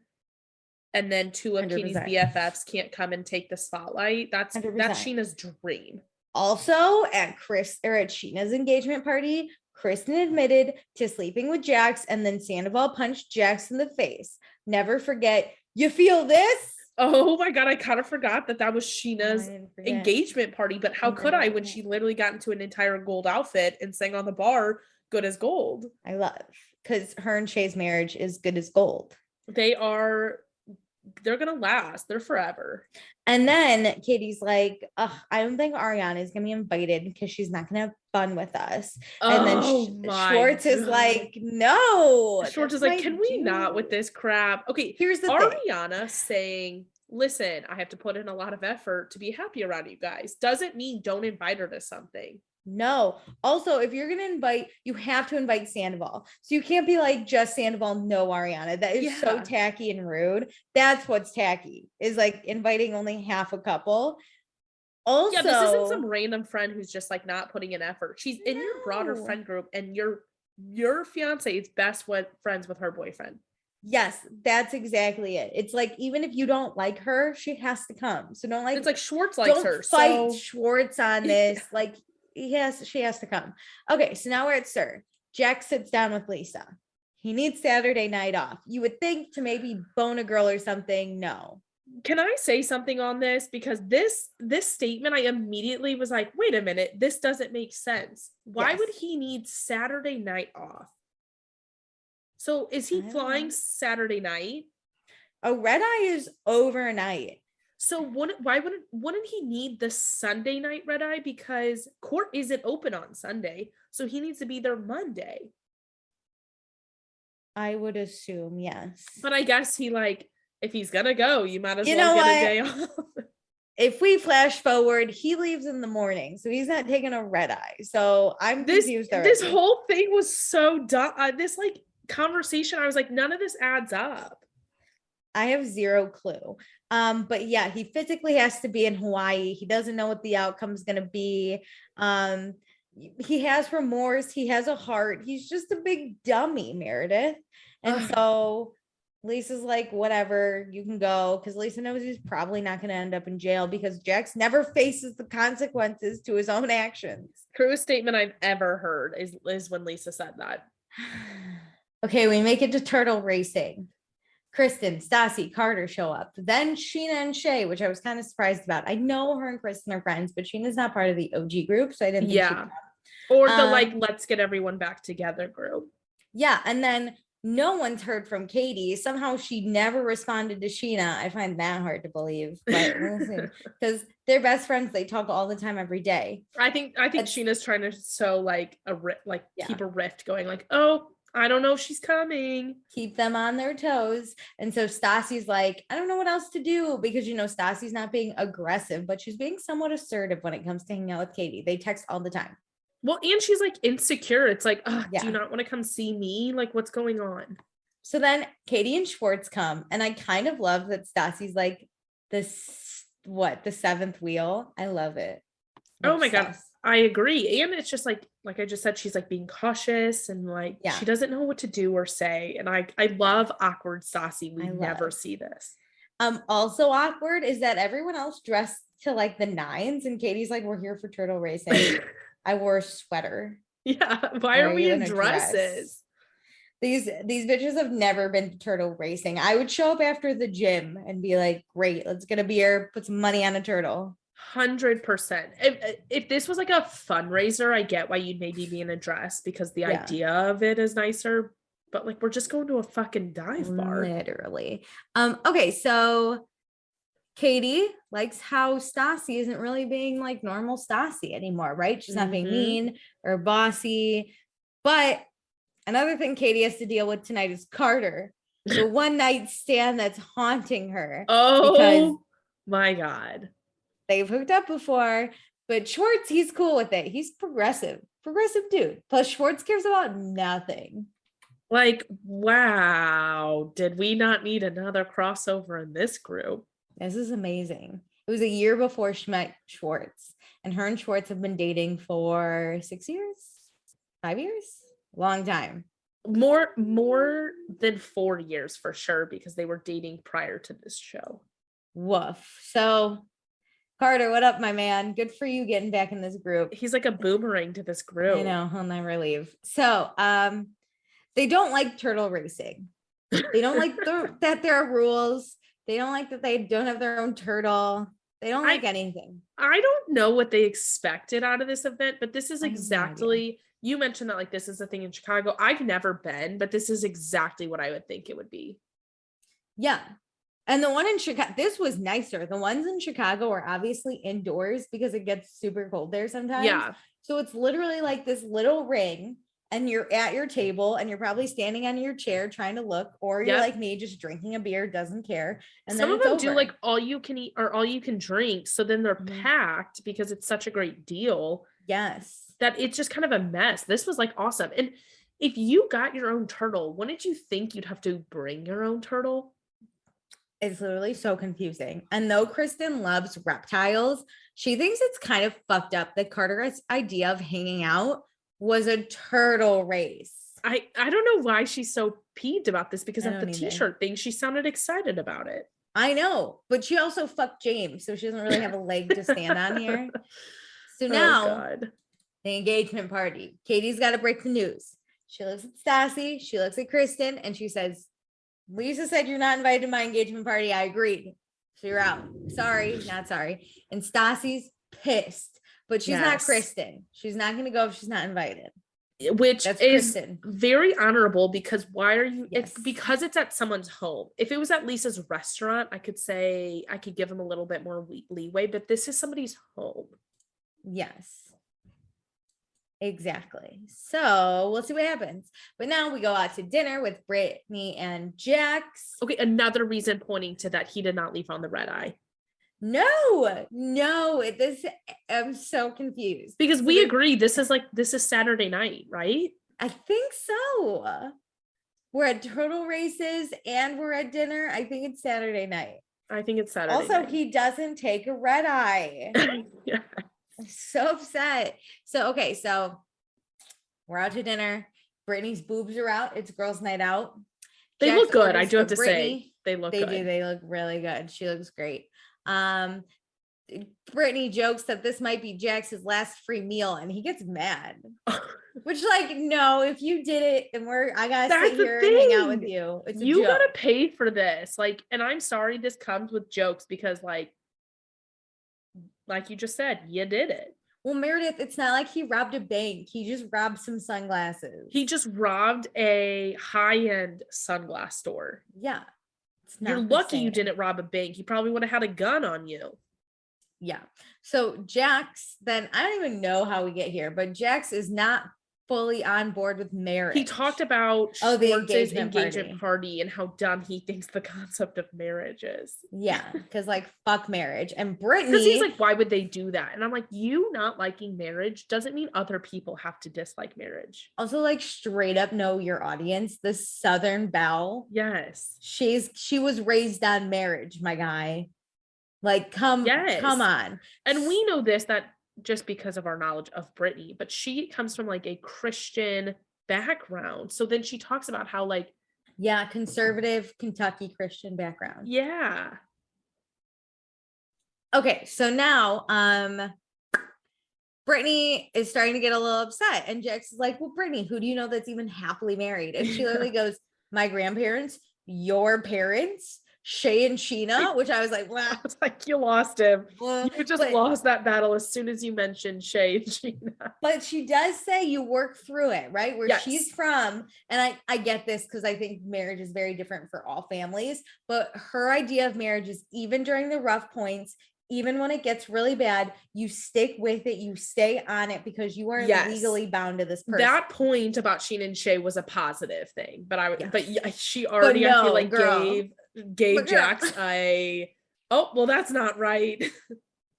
Speaker 2: And then 2 of 100%. Katie's BFFs can't come and take the spotlight. That's Sheena's dream.
Speaker 1: Also at Sheena's engagement party, Kristen admitted to sleeping with Jax, and then Sandoval punched Jax in the face. Never forget, you feel this?
Speaker 2: Oh my God, I kind of forgot that was Sheena's engagement party, but how could I when she literally got into an entire gold outfit and sang on the bar, good as gold.
Speaker 1: I love, because her and Shay's marriage is good as gold.
Speaker 2: They're gonna last. They're forever.
Speaker 1: And then Katie's like, I don't think Ariana is gonna be invited because she's not gonna have fun with us. And then Schwartz is like, no.
Speaker 2: Schwartz is like, can we not with this crap? Okay,
Speaker 1: here's the
Speaker 2: Ariana saying, listen, I have to put in a lot of effort to be happy around you guys. Doesn't mean don't invite her to something.
Speaker 1: No. Also, if you're gonna invite, you have to invite Sandoval. So you can't be like just Sandoval, no Ariana. That is so tacky and rude. That's what's tacky, is like inviting only half a couple. Also,
Speaker 2: this isn't some random friend who's just like not putting in effort. She's in your broader friend group, and your fiance is best friends with her boyfriend.
Speaker 1: Yes, that's exactly it. It's like, even if you don't like her, she has to come. So don't like,
Speaker 2: it's like Schwartz likes her.
Speaker 1: Fight Schwartz on this. Like, she has to come. Okay, so now we're at Sir. Jack sits down with Lisa. He needs Saturday night off. You would think to maybe bone a girl or something. No.
Speaker 2: Can I say something on this? Because this statement, I immediately was like, wait a minute, this doesn't make sense. Why would he need Saturday night off? So is he flying Saturday night?
Speaker 1: A red eye is overnight.
Speaker 2: So wouldn't he need the Sunday night red eye? Because court isn't open on Sunday, so he needs to be there Monday.
Speaker 1: I would assume, yes.
Speaker 2: But I guess if he's gonna go, you might as well get a day off.
Speaker 1: If we flash forward, he leaves in the morning, so he's not taking a red eye. So I'm confused.
Speaker 2: This whole thing was so dumb. This conversation, I was like, none of this adds up.
Speaker 1: I have zero clue. But yeah, he physically has to be in Hawaii. He doesn't know what the outcome is going to be. He has remorse. He has a heart. He's just a big dummy, Meredith. And so Lisa's like, whatever, you can go. Because Lisa knows he's probably not going to end up in jail because Jax never faces the consequences to his own actions.
Speaker 2: Truest statement I've ever heard is when Lisa said that.
Speaker 1: Okay, we make it to turtle racing. Kristen, Stassi, Carter show up. Then Sheena and Shay, which I was kind of surprised about. I know her and Kristen are friends, but Sheena's not part of the OG group, so I didn't think she would.
Speaker 2: Or the let's get everyone back together group.
Speaker 1: Yeah, and then no one's heard from Katie. Somehow she never responded to Sheena. I find that hard to believe, but we'll see. Because they're best friends. They talk all the time, every day.
Speaker 2: I think Sheena's trying to sow keep a rift going. Oh, I don't know if she's coming.
Speaker 1: Keep them on their toes. And so Stassi's like, I don't know what else to do because, Stassi's not being aggressive, but she's being somewhat assertive when it comes to hanging out with Katie. They text all the time.
Speaker 2: Well, and she's insecure. It's do you not want to come see me? What's going on?
Speaker 1: So then Katie and Schwartz come. And I kind of love that Stassi's the seventh wheel. I love it.
Speaker 2: Oh my God. I agree. And it's just like I just said, she's being cautious and she doesn't know what to do or say. And I love awkward Stassi. We never see this.
Speaker 1: Also awkward is that everyone else dressed to the nines and Katie's we're here for turtle racing. I wore a sweater.
Speaker 2: Yeah. Why are we in dresses?
Speaker 1: These bitches have never been to turtle racing. I would show up after the gym and be like, great, let's get a beer, put some money on a turtle.
Speaker 2: 100%. If this was a fundraiser, I get why you'd maybe be in a dress because the idea of it is nicer, but we're just going to a fucking dive bar.
Speaker 1: Literally. Okay, so Katie likes how Stassi isn't really being normal Stassi anymore, right? She's not being mean or bossy. But another thing Katie has to deal with tonight is Carter, the one night stand that's haunting her.
Speaker 2: Oh my God.
Speaker 1: They've hooked up before, but Schwartz, he's cool with it. He's progressive dude. Plus Schwartz cares about nothing.
Speaker 2: Wow. Did we not need another crossover in this group?
Speaker 1: This is amazing. It was a year before she met Schwartz, and her and Schwartz have been dating for 6 years, 5 years, long time.
Speaker 2: More than 4 years for sure, because they were dating prior to this show.
Speaker 1: Woof. So Carter, what up, my man? Good for you getting back in this group.
Speaker 2: He's like a boomerang to this group.
Speaker 1: I know, he'll never leave. So they don't like turtle racing. They don't like that there are rules. They don't like that they don't have their own turtle. They don't like anything.
Speaker 2: I don't know what they expected out of this event, but this is exactly, you mentioned that this is a thing in Chicago. I've never been, but this is exactly what I would think it would be.
Speaker 1: Yeah. And the one in Chicago, this was nicer. The ones in Chicago are obviously indoors because it gets super cold there sometimes.
Speaker 2: Yeah.
Speaker 1: So it's literally this little ring and you're at your table and you're probably standing on your chair trying to look, or you're like me, just drinking a beer, doesn't care. And
Speaker 2: some
Speaker 1: then
Speaker 2: of them
Speaker 1: over.
Speaker 2: do all you can eat or all you can drink. So then they're packed because it's such a great deal.
Speaker 1: Yes.
Speaker 2: That it's just kind of a mess. This was awesome. And if you got your own turtle, wouldn't you think you'd have to bring your own turtle?
Speaker 1: It's literally so confusing. And though Kristen loves reptiles, she thinks it's kind of fucked up that Carter's idea of hanging out was a turtle race.
Speaker 2: I don't know why she's so peeved about this, because of the
Speaker 1: either.
Speaker 2: t-shirt thing, she sounded excited about it.
Speaker 1: I know, but she also fucked James, so she doesn't really have a leg to stand on here. So now the engagement party. Katie's got to break the news. She looks at Stassi, she looks at Kristen, and she says, Lisa said you're not invited to my engagement party. I agreed. So you're out. Sorry, not sorry. And Stassi's pissed, but she's not Kristen. She's not going to go if she's not invited.
Speaker 2: Which
Speaker 1: That's
Speaker 2: is
Speaker 1: Kristen.
Speaker 2: very honorable, because why are you,
Speaker 1: Yes.
Speaker 2: it's because it's at someone's home. If it was at Lisa's restaurant, I could say, I could give them a little bit more leeway, but this is somebody's home.
Speaker 1: Yes. Exactly. So we'll see what happens. But now we go out to dinner with Brittany and Jax.
Speaker 2: Okay, another reason pointing to that he did not leave on the red eye.
Speaker 1: No, this, I'm so confused.
Speaker 2: Because we agree this is Saturday night, right?
Speaker 1: I think so. We're at Turtle Races and we're at dinner. I think it's Saturday night.
Speaker 2: I think it's Saturday
Speaker 1: Also,
Speaker 2: night.
Speaker 1: he doesn't take a red eye.
Speaker 2: Yeah.
Speaker 1: I'm so upset. So, okay, so we're out to dinner. Brittany's boobs are out. It's girls' night out.
Speaker 2: They
Speaker 1: Jax
Speaker 2: look good. I
Speaker 1: orders
Speaker 2: do have
Speaker 1: for
Speaker 2: to
Speaker 1: Brittany.
Speaker 2: say they look
Speaker 1: They
Speaker 2: good.
Speaker 1: do. They look really good. She looks great. Brittany jokes that this might be Jax's last free meal, and he gets mad. Which, like, no, if you did it and I gotta sit here and hang out with you. It's a
Speaker 2: you
Speaker 1: joke.
Speaker 2: gotta pay for this. Like, and I'm sorry this comes with jokes because like you just said, you did it.
Speaker 1: Well, Meredith, it's not like he robbed a bank. He just robbed some sunglasses.
Speaker 2: He just robbed a high-end sunglass store.
Speaker 1: Yeah.
Speaker 2: You're lucky you didn't rob a bank. He probably would have had a gun on you.
Speaker 1: Yeah. So Jax, then I don't even know how we get here, but Jax is not fully on board with marriage.
Speaker 2: He talked about
Speaker 1: the
Speaker 2: Schwartz's
Speaker 1: engagement
Speaker 2: party and how dumb he thinks the concept of marriage is.
Speaker 1: Yeah, because like fuck marriage. And Brittany,
Speaker 2: because he's like, why would they do that? And I'm like, you not liking marriage doesn't mean other people have to dislike marriage.
Speaker 1: Also, like, straight up know your audience. The Southern belle.
Speaker 2: Yes.
Speaker 1: She was raised on marriage, my guy. Like, come on.
Speaker 2: And we know this, that just because of our knowledge of Brittany, but she comes from like a Christian background. So then she talks about how like,
Speaker 1: yeah, conservative Kentucky Christian background.
Speaker 2: Yeah.
Speaker 1: Okay, so now Brittany is starting to get a little upset, and Jax is like, well, Brittany, who do you know that's even happily married? And she literally goes, my grandparents, your parents, Shay and Sheena, which I was like, wow.
Speaker 2: I was like, you lost him.
Speaker 1: Well,
Speaker 2: you just lost that battle as soon as you mentioned Shay and Sheena.
Speaker 1: But she does say you work through it, right? Where she's from. And I get this because I think marriage is very different for all families. But her idea of marriage is even during the rough points, even when it gets really bad, you stick with it, you stay on it because you are legally bound to this person.
Speaker 2: That point about Sheena and Shay was a positive thing, but she already, I feel like, gave Jax well, that's not right.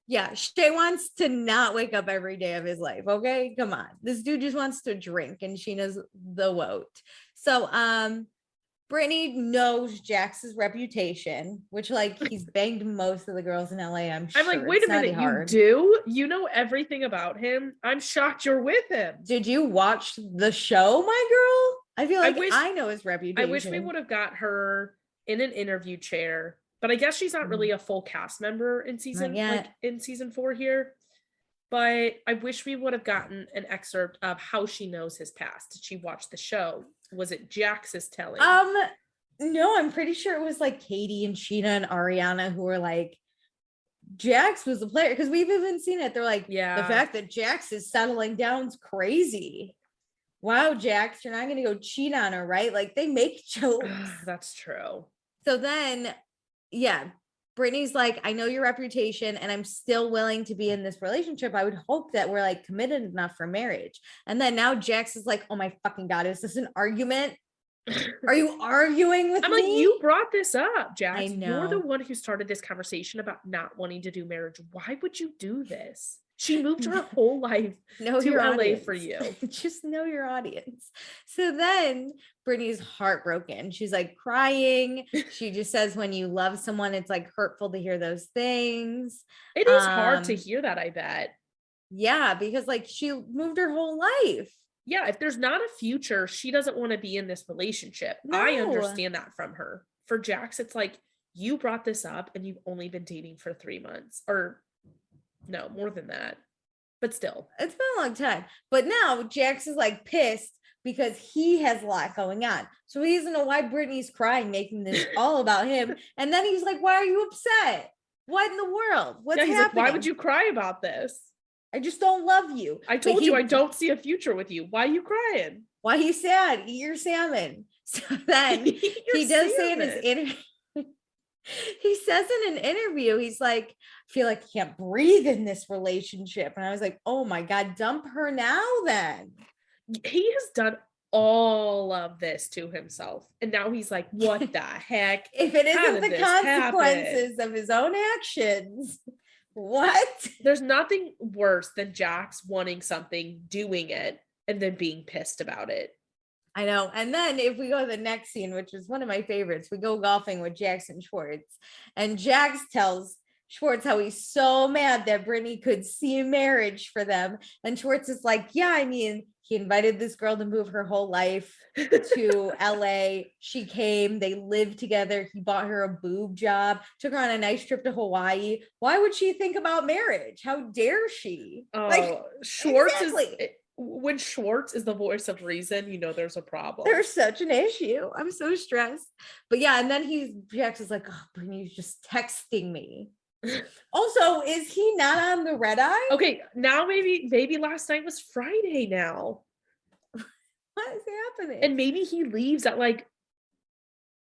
Speaker 1: Yeah, Shay wants to not wake up every day of his life. Okay, come on. This dude just wants to drink, and Sheena's the woat. So, Brittany knows Jax's reputation, which, like, he's banged most of the girls in LA. I'm
Speaker 2: like, wait a minute, you do? You know everything about him? I'm shocked you're with him.
Speaker 1: Did you watch the show, my girl? I feel like I know his reputation.
Speaker 2: I wish we would have got her in an interview chair, but I guess she's not really a full cast member in season 4 here. But I wish we would have gotten an excerpt of how she knows his past. Did she watch the show? Was it Jax's telling?
Speaker 1: No, I'm pretty sure it was like Katie and Sheena and Ariana who were like, Jax was the player, because we've even seen it. They're like, the fact that Jax is settling down is crazy. Wow, Jax, you're not gonna go cheat on her, right? Like, they make jokes.
Speaker 2: That's true.
Speaker 1: So then, Brittany's like, I know your reputation and I'm still willing to be in this relationship. I would hope that we're like committed enough for marriage. And then now Jax is like, oh my fucking God, is this an argument? Are you arguing with me?
Speaker 2: I'm like, you brought this up, Jax.
Speaker 1: I know.
Speaker 2: You're the one who started this conversation about not wanting to do marriage. Why would you do this? She moved her whole life to LA for you.
Speaker 1: Just know your audience. So then Brittany's heartbroken. She's like crying. She just says, when you love someone, it's like hurtful to hear those things.
Speaker 2: It is hard to hear that, I bet.
Speaker 1: Yeah, because like she moved her whole life.
Speaker 2: Yeah, if there's not a future, she doesn't want to be in this relationship. No. I understand that from her. For Jax, it's like, you brought this up and you've only been dating for 3 months, or no, more than that. But still.
Speaker 1: It's been a long time. But now Jax is like pissed because he has a lot going on. So he doesn't know why Brittany's crying, making this all about him. And then he's like, why are you upset? What in the world? What's
Speaker 2: he's
Speaker 1: happening?
Speaker 2: like, why would you cry about this?
Speaker 1: I just don't love you.
Speaker 2: I told you I don't see a future with you. Why are you crying?
Speaker 1: Why are you sad? Eat your salmon. So then he does say in his interview, he says in an interview, he's like, I feel like I can't breathe in this relationship. And I was like, oh my God, dump her now then.
Speaker 2: He has done all of this to himself. And now he's like, what the heck?
Speaker 1: If it isn't the consequences of his own actions, what?
Speaker 2: There's nothing worse than Jax wanting something, doing it, and then being pissed about it.
Speaker 1: I know. And then if we go to the next scene, which is one of my favorites, we go golfing with Jax and Schwartz. And Jax tells Schwartz how he's so mad that Brittany could see marriage for them. And Schwartz is like, yeah, I mean, he invited this girl to move her whole life to LA. She came, they lived together. He bought her a boob job, took her on a nice trip to Hawaii. Why would she think about marriage? How dare she?
Speaker 2: Oh, Schwartz
Speaker 1: exactly.
Speaker 2: When Schwartz is the voice of reason, you know there's a problem.
Speaker 1: There's such an issue. I'm so stressed. But yeah, and then Jax is like, oh, Brittany's just texting me. Also, is he not on the red eye?
Speaker 2: Okay, now maybe last night was Friday now.
Speaker 1: What is happening?
Speaker 2: And maybe he leaves at like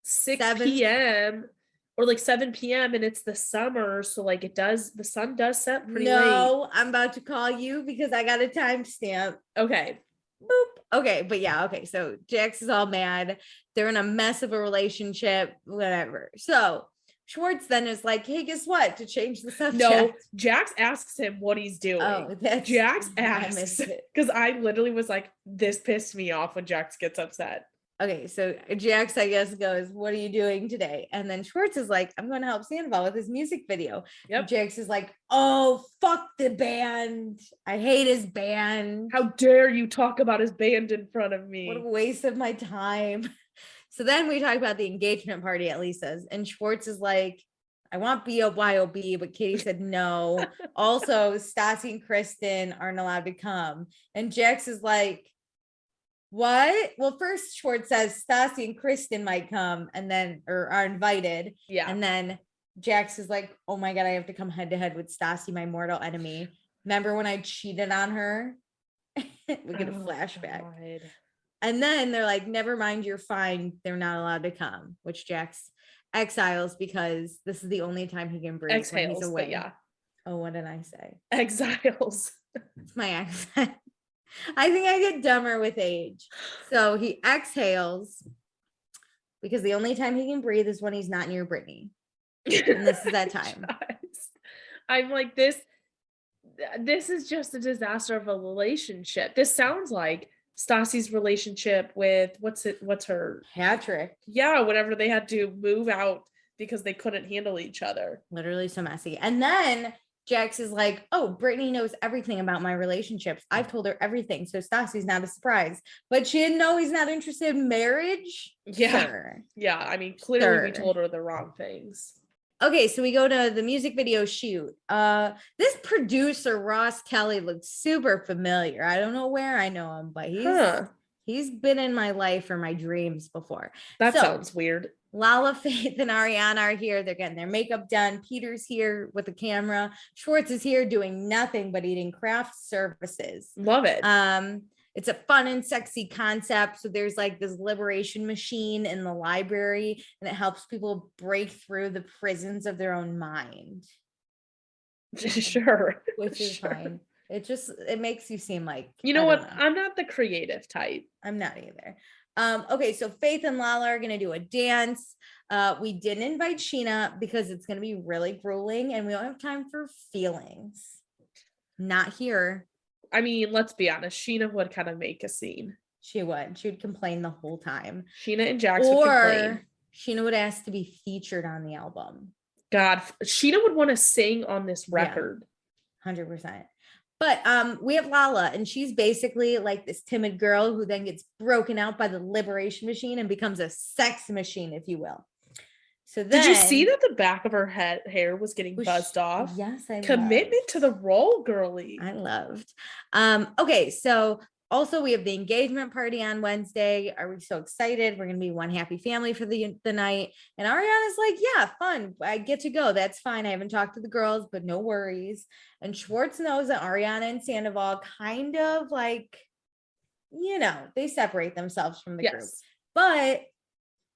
Speaker 2: 6 p.m. or like 7 p.m. and it's the summer, so like the sun does set pretty late.
Speaker 1: No, I'm about to call you because I got a timestamp.
Speaker 2: Okay.
Speaker 1: Boop. Okay, but yeah, okay. So Jax is all mad. They're in a mess of a relationship, whatever. So Schwartz then is like, hey, guess what? To change the subject.
Speaker 2: No, Jax asks him what he's doing.
Speaker 1: Oh, that's
Speaker 2: Jax asks, because I literally was like, this pissed me off when Jax gets upset.
Speaker 1: Okay, so Jax, I guess, goes, what are you doing today? And then Schwartz is like, I'm going to help Sandoval with his music video. Yep. Jax is like, oh, fuck the band. I hate his band.
Speaker 2: How dare you talk about his band in front of me?
Speaker 1: What a waste of my time. So then we talk about the engagement party at Lisa's, and Schwartz is like, I want BYOB, but Katie said no. Also, Stassi and Kristen aren't allowed to come. And Jax is like, what? Well, first Schwartz says Stassi and Kristen might come and then, or are invited. Yeah. And then Jax is like, oh my God, I have to come head to head with Stassi, my mortal enemy. Remember when I cheated on her? We get a flashback. God. And then they're like, never mind, you're fine. They're not allowed to come, which Jax exiles because this is the only time he can breathe when he's away. Yeah. Oh, what did I say?
Speaker 2: Exiles.
Speaker 1: It's my accent. I think I get dumber with age. So he exhales because the only time he can breathe is when he's not near Brittany. And this is that time.
Speaker 2: I'm like, this is just a disaster of a relationship. This sounds like Stassi's relationship with what's her
Speaker 1: Patrick.
Speaker 2: Yeah, whenever they had to move out because they couldn't handle each other.
Speaker 1: Literally so messy. And then Jax is like, oh, Brittany knows everything about my relationships. I've told her everything. So Stassi's not a surprise. But she didn't know he's not interested in marriage.
Speaker 2: Yeah. Sure. Yeah. I mean, clearly we told her the wrong things.
Speaker 1: Okay, so we go to the music video shoot. This producer, Ross Kelly, looks super familiar. I don't know where I know him, but he's been in my life or my dreams before.
Speaker 2: That sounds weird.
Speaker 1: Lala, Faith, and Ariana are here. They're getting their makeup done. Peter's here with the camera. Schwartz is here doing nothing but eating craft services.
Speaker 2: Love it.
Speaker 1: It's a fun and sexy concept. So there's like this liberation machine in the library, and it helps people break through the prisons of their own mind.
Speaker 2: Sure.
Speaker 1: Which is fine. It makes you seem like,
Speaker 2: you know what? I'm not the creative type.
Speaker 1: I'm not either. Okay, so Faith and Lala are gonna do a dance. We didn't invite Sheena because it's gonna be really grueling and we don't have time for feelings. Not here.
Speaker 2: I mean, let's be honest, Sheena would kind of make a scene.
Speaker 1: She would complain the whole time.
Speaker 2: Sheena and Jax would complain.
Speaker 1: Sheena would ask to be featured on the album.
Speaker 2: God, Sheena would want to sing on this record.
Speaker 1: 100%. But we have Lala, and she's basically like this timid girl who then gets broken out by the liberation machine and becomes a sex machine, if you will. So then,
Speaker 2: did you see that the back of her hair was getting buzzed off?
Speaker 1: Yes, I
Speaker 2: Commitment to the role, girly.
Speaker 1: I loved. Okay, so also we have the engagement party on Wednesday. Are we so excited? We're gonna be one happy family for the night. And Ariana's like, yeah, fun. I get to go. That's fine. I haven't talked to the girls, but no worries. And Schwartz knows that Ariana and Sandoval kind of like, they separate themselves from the group. But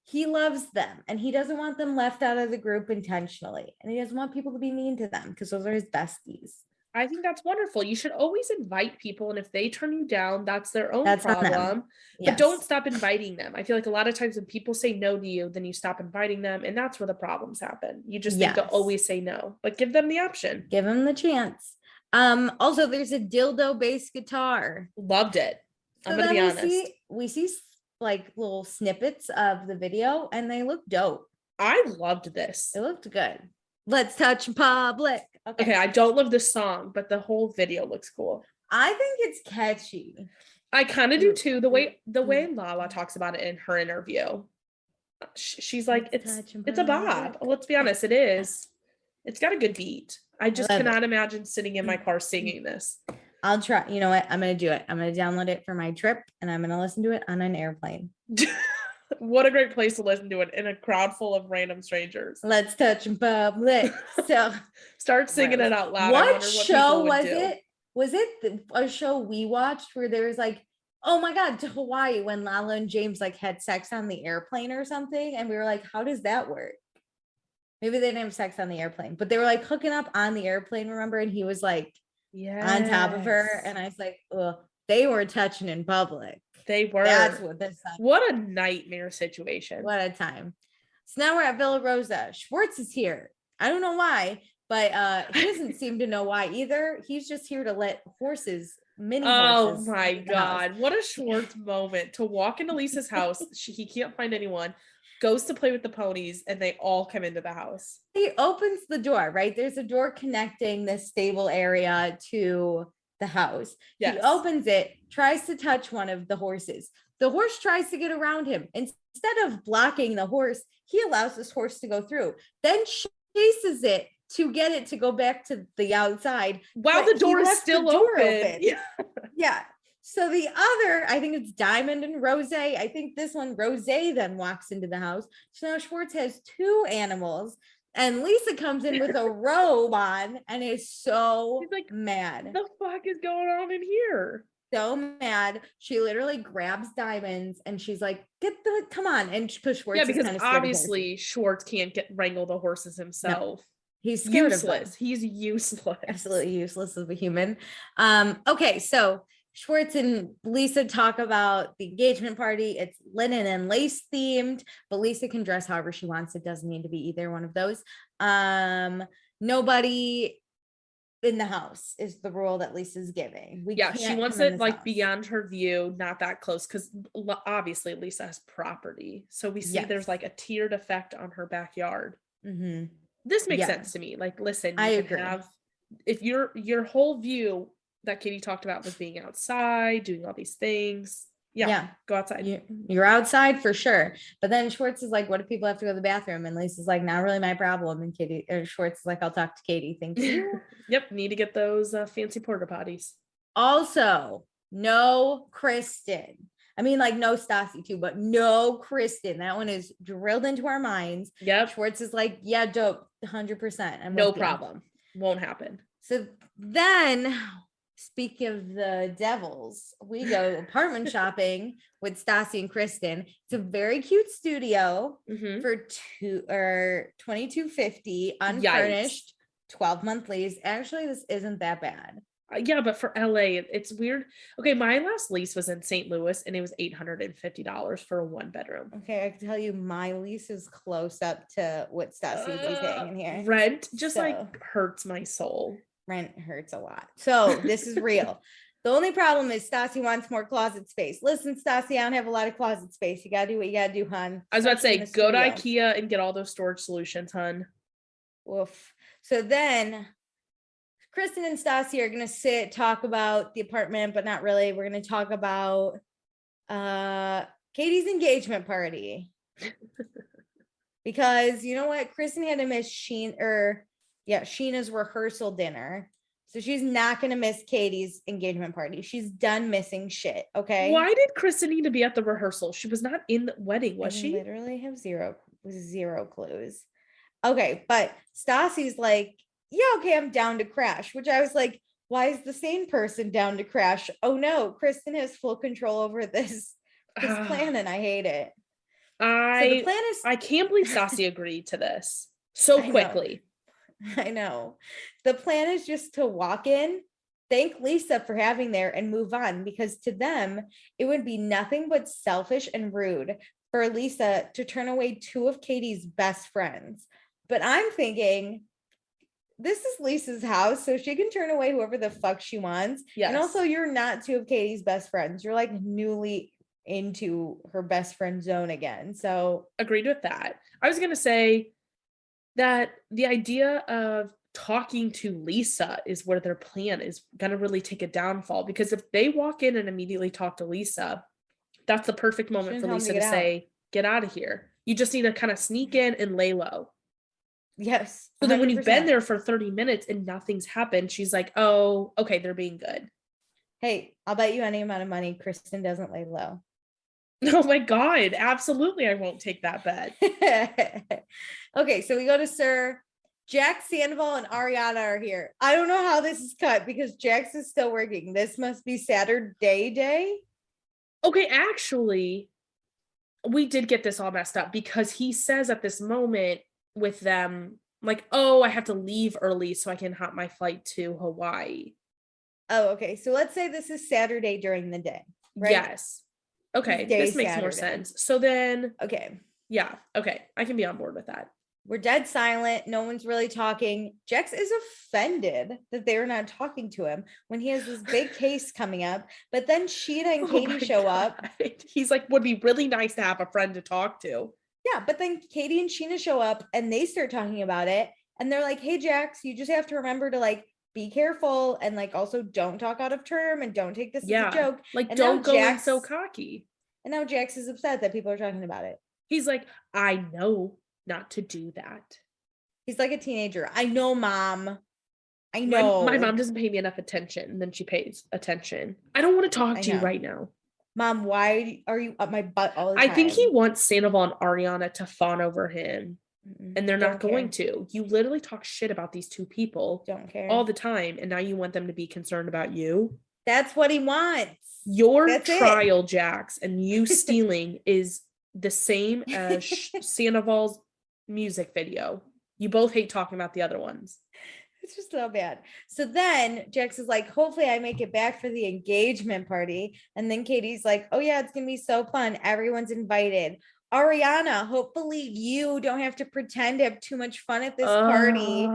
Speaker 1: he loves them and he doesn't want them left out of the group intentionally. And he doesn't want people to be mean to them because those are his besties.
Speaker 2: I think that's wonderful. You should always invite people. And if they turn you down, that's their own
Speaker 1: That's
Speaker 2: problem.
Speaker 1: Yes.
Speaker 2: But don't stop inviting them. I feel like a lot of times when people say no to you, then you stop inviting them. And that's where the problems happen. You just think to always say no, but give them the option.
Speaker 1: Give them the chance. Also, there's a dildo bass guitar.
Speaker 2: Loved it.
Speaker 1: So I'm gonna be honest. We see like little snippets of the video and they look dope.
Speaker 2: I loved this.
Speaker 1: It looked good. Let's touch public.
Speaker 2: Okay, I don't love the song, but the whole video looks cool.
Speaker 1: I think it's catchy.
Speaker 2: I kind of do too. The way Lala talks about it in her interview, she's like, it's a bop. Let's be honest, it is. It's got a good beat. I just cannot imagine sitting in my car singing this.
Speaker 1: I'll try. You know what? I'm going to do it. I'm going to download it for my trip and I'm going to listen to it on an airplane.
Speaker 2: What a great place to listen to it in a crowd full of random strangers.
Speaker 1: Let's touch in public. So
Speaker 2: start singing it out loud.
Speaker 1: What show was it? Was it a show we watched where there was like, oh my God, to Hawaii when Lala and James like had sex on the airplane or something? And we were like, how does that work? Maybe they didn't have sex on the airplane, but they were like hooking up on the airplane, remember? And he was like, on top of her, and I was like, oh, they were touching in public.
Speaker 2: They were.
Speaker 1: That's what this.
Speaker 2: What a nightmare situation.
Speaker 1: What a time. So now we're at Villa Rosa. Schwartz is here. I don't know why, but he doesn't seem to know why either. He's just here to let mini horses.
Speaker 2: Oh my God. What a Schwartz moment to walk into Lisa's house. He can't find anyone. Goes to play with the ponies and they all come into the house.
Speaker 1: He opens the door, right? There's a door connecting this stable area to the house. Yes. He opens it, tries to touch one of the horses. The horse tries to get around him. Instead of blocking the horse, he allows this horse to go through, then chases it to get it to go back to the outside.
Speaker 2: While the door is still open.
Speaker 1: Yeah. So the other, I think it's Diamond and Rose. I think this one, Rose, then walks into the house. So now Schwartz has two animals. And Lisa comes in with a robe on and is so like, mad.
Speaker 2: What the fuck is going on in here?
Speaker 1: So mad. She literally grabs Diamonds and she's like, come on. And because Schwartz is kind of
Speaker 2: obviously Schwartz can't wrangle the horses himself. No.
Speaker 1: He's scared
Speaker 2: useless. He's useless.
Speaker 1: Absolutely useless as a human. Okay, so Schwartz and Lisa talk about the engagement party. It's linen and lace themed, but Lisa can dress however she wants. It doesn't need to be either one of those. Nobody in the house is the rule that Lisa's giving.
Speaker 2: She wants it like beyond her view, not that close, because obviously Lisa has property. So we see there's like a tiered effect on her backyard. Mm-hmm. This makes sense to me. Like, listen, I agree. If your whole view that Katie talked about was being outside, doing all these things. Yeah. Go outside.
Speaker 1: You're outside for sure. But then Schwartz is like, what if people have to go to the bathroom? And Lisa's like, not really my problem. And Schwartz is like, I'll talk to Katie. Thank you.
Speaker 2: Yep. Need to get those fancy porta potties.
Speaker 1: Also, no Kristen. I mean, like no Stassi too, but no Kristen. That one is drilled into our minds.
Speaker 2: Yep.
Speaker 1: Schwartz is like, yeah, dope. 100%.
Speaker 2: No problem. Won't happen.
Speaker 1: So then, speaking of the devils, we go apartment shopping with Stassi and Kristen. It's a very cute studio for $22.50 unfurnished, 12 month lease. Actually, this isn't that bad.
Speaker 2: Yeah, but for LA, it's weird. Okay, my last lease was in St. Louis and it was $850 for a 1-bedroom.
Speaker 1: Okay, I can tell you my lease is close up to what Stassi is paying in here.
Speaker 2: Rent just like hurts my soul.
Speaker 1: Rent hurts a lot. So this is real. The only problem is Stassi wants more closet space. Listen, Stassi, I don't have a lot of closet space. You gotta do what you gotta do, hun.
Speaker 2: I was about to say, go to IKEA and get all those storage solutions, hun.
Speaker 1: Woof. So then Kristen and Stassi are gonna talk about the apartment, but not really. We're gonna talk about Katie's engagement party. because you know what? Kristen had to miss Sheena's rehearsal dinner. So she's not going to miss Katie's engagement party. She's done missing shit. Okay.
Speaker 2: Why did Kristen need to be at the rehearsal? She was not in the wedding, was she?
Speaker 1: Literally have zero clues. Okay. But Stassi's like, yeah, okay, I'm down to crash, which I was like, why is the same person down to crash? Oh no, Kristen has full control over this plan and I hate it. So the plan is,
Speaker 2: I can't believe Stassi agreed to this so quickly.
Speaker 1: I know. The plan is just to walk in, thank Lisa for having there and move on, because to them, it would be nothing but selfish and rude for Lisa to turn away two of Katie's best friends. But I'm thinking, this is Lisa's house, so she can turn away whoever the fuck she wants. Yes. And also, you're not two of Katie's best friends. You're like newly into her best friend zone again. So
Speaker 2: agreed with that. I was going to say that the idea of talking to Lisa is where their plan is going to really take a downfall, because if they walk in and immediately talk to Lisa, that's the perfect moment for Lisa to say, get out of here. You just need to kind of sneak in and lay low.
Speaker 1: Yes. 100%.
Speaker 2: So then when you've been there for 30 minutes and nothing's happened, she's like, oh, okay, they're being good.
Speaker 1: Hey, I'll bet you any amount of money Kristen doesn't lay low.
Speaker 2: Oh my God, absolutely. I won't take that bet.
Speaker 1: Okay, so we go to Sir. Jax, Sandoval, and Ariana are here. I don't know how this is cut because Jax is still working. This must be Saturday day.
Speaker 2: Okay, actually, we did get this all messed up because he says at this moment with them, like, oh, I have to leave early so I can hop my flight to Hawaii.
Speaker 1: Oh, okay. So let's say this is Saturday during the day, right?
Speaker 2: Yes. Okay, this makes Saturday. More sense. So then,
Speaker 1: okay.
Speaker 2: Yeah, okay. I can be on board with that.
Speaker 1: We're dead silent. No one's really talking. Jax is offended that they were not talking to him when he has this big case coming up. But then Sheena and Katie show up.
Speaker 2: He's like, would be really nice to have a friend to talk to.
Speaker 1: Yeah, but then Katie and Sheena show up and they start talking about it. And they're like, hey, Jax, you just have to remember to like be careful and like also don't talk out of term and don't take this as a joke.
Speaker 2: Like,
Speaker 1: and
Speaker 2: don't go in so cocky.
Speaker 1: And now Jax is upset that people are talking about it.
Speaker 2: He's like, I know not to do that.
Speaker 1: He's like a teenager. I know, Mom. I know.
Speaker 2: My mom doesn't pay me enough attention. And then she pays attention. I don't want to talk to you right now.
Speaker 1: Mom, why are you up my butt all the time?
Speaker 2: I think he wants Sandoval and Ariana to fawn over him. And they're not going to. You literally talk shit about these two people.
Speaker 1: Don't care.
Speaker 2: All the time. And now you want them to be concerned about you.
Speaker 1: That's what he wants.
Speaker 2: Your trial, Jax, and you stealing is the same as Sandoval's music video. You both hate talking about the other ones.
Speaker 1: It's just so bad. So then Jax is like, hopefully I make it back for the engagement party. And then Katie's like, oh yeah, it's going to be so fun. Everyone's invited. Ariana, hopefully you don't have to pretend to have too much fun at this party.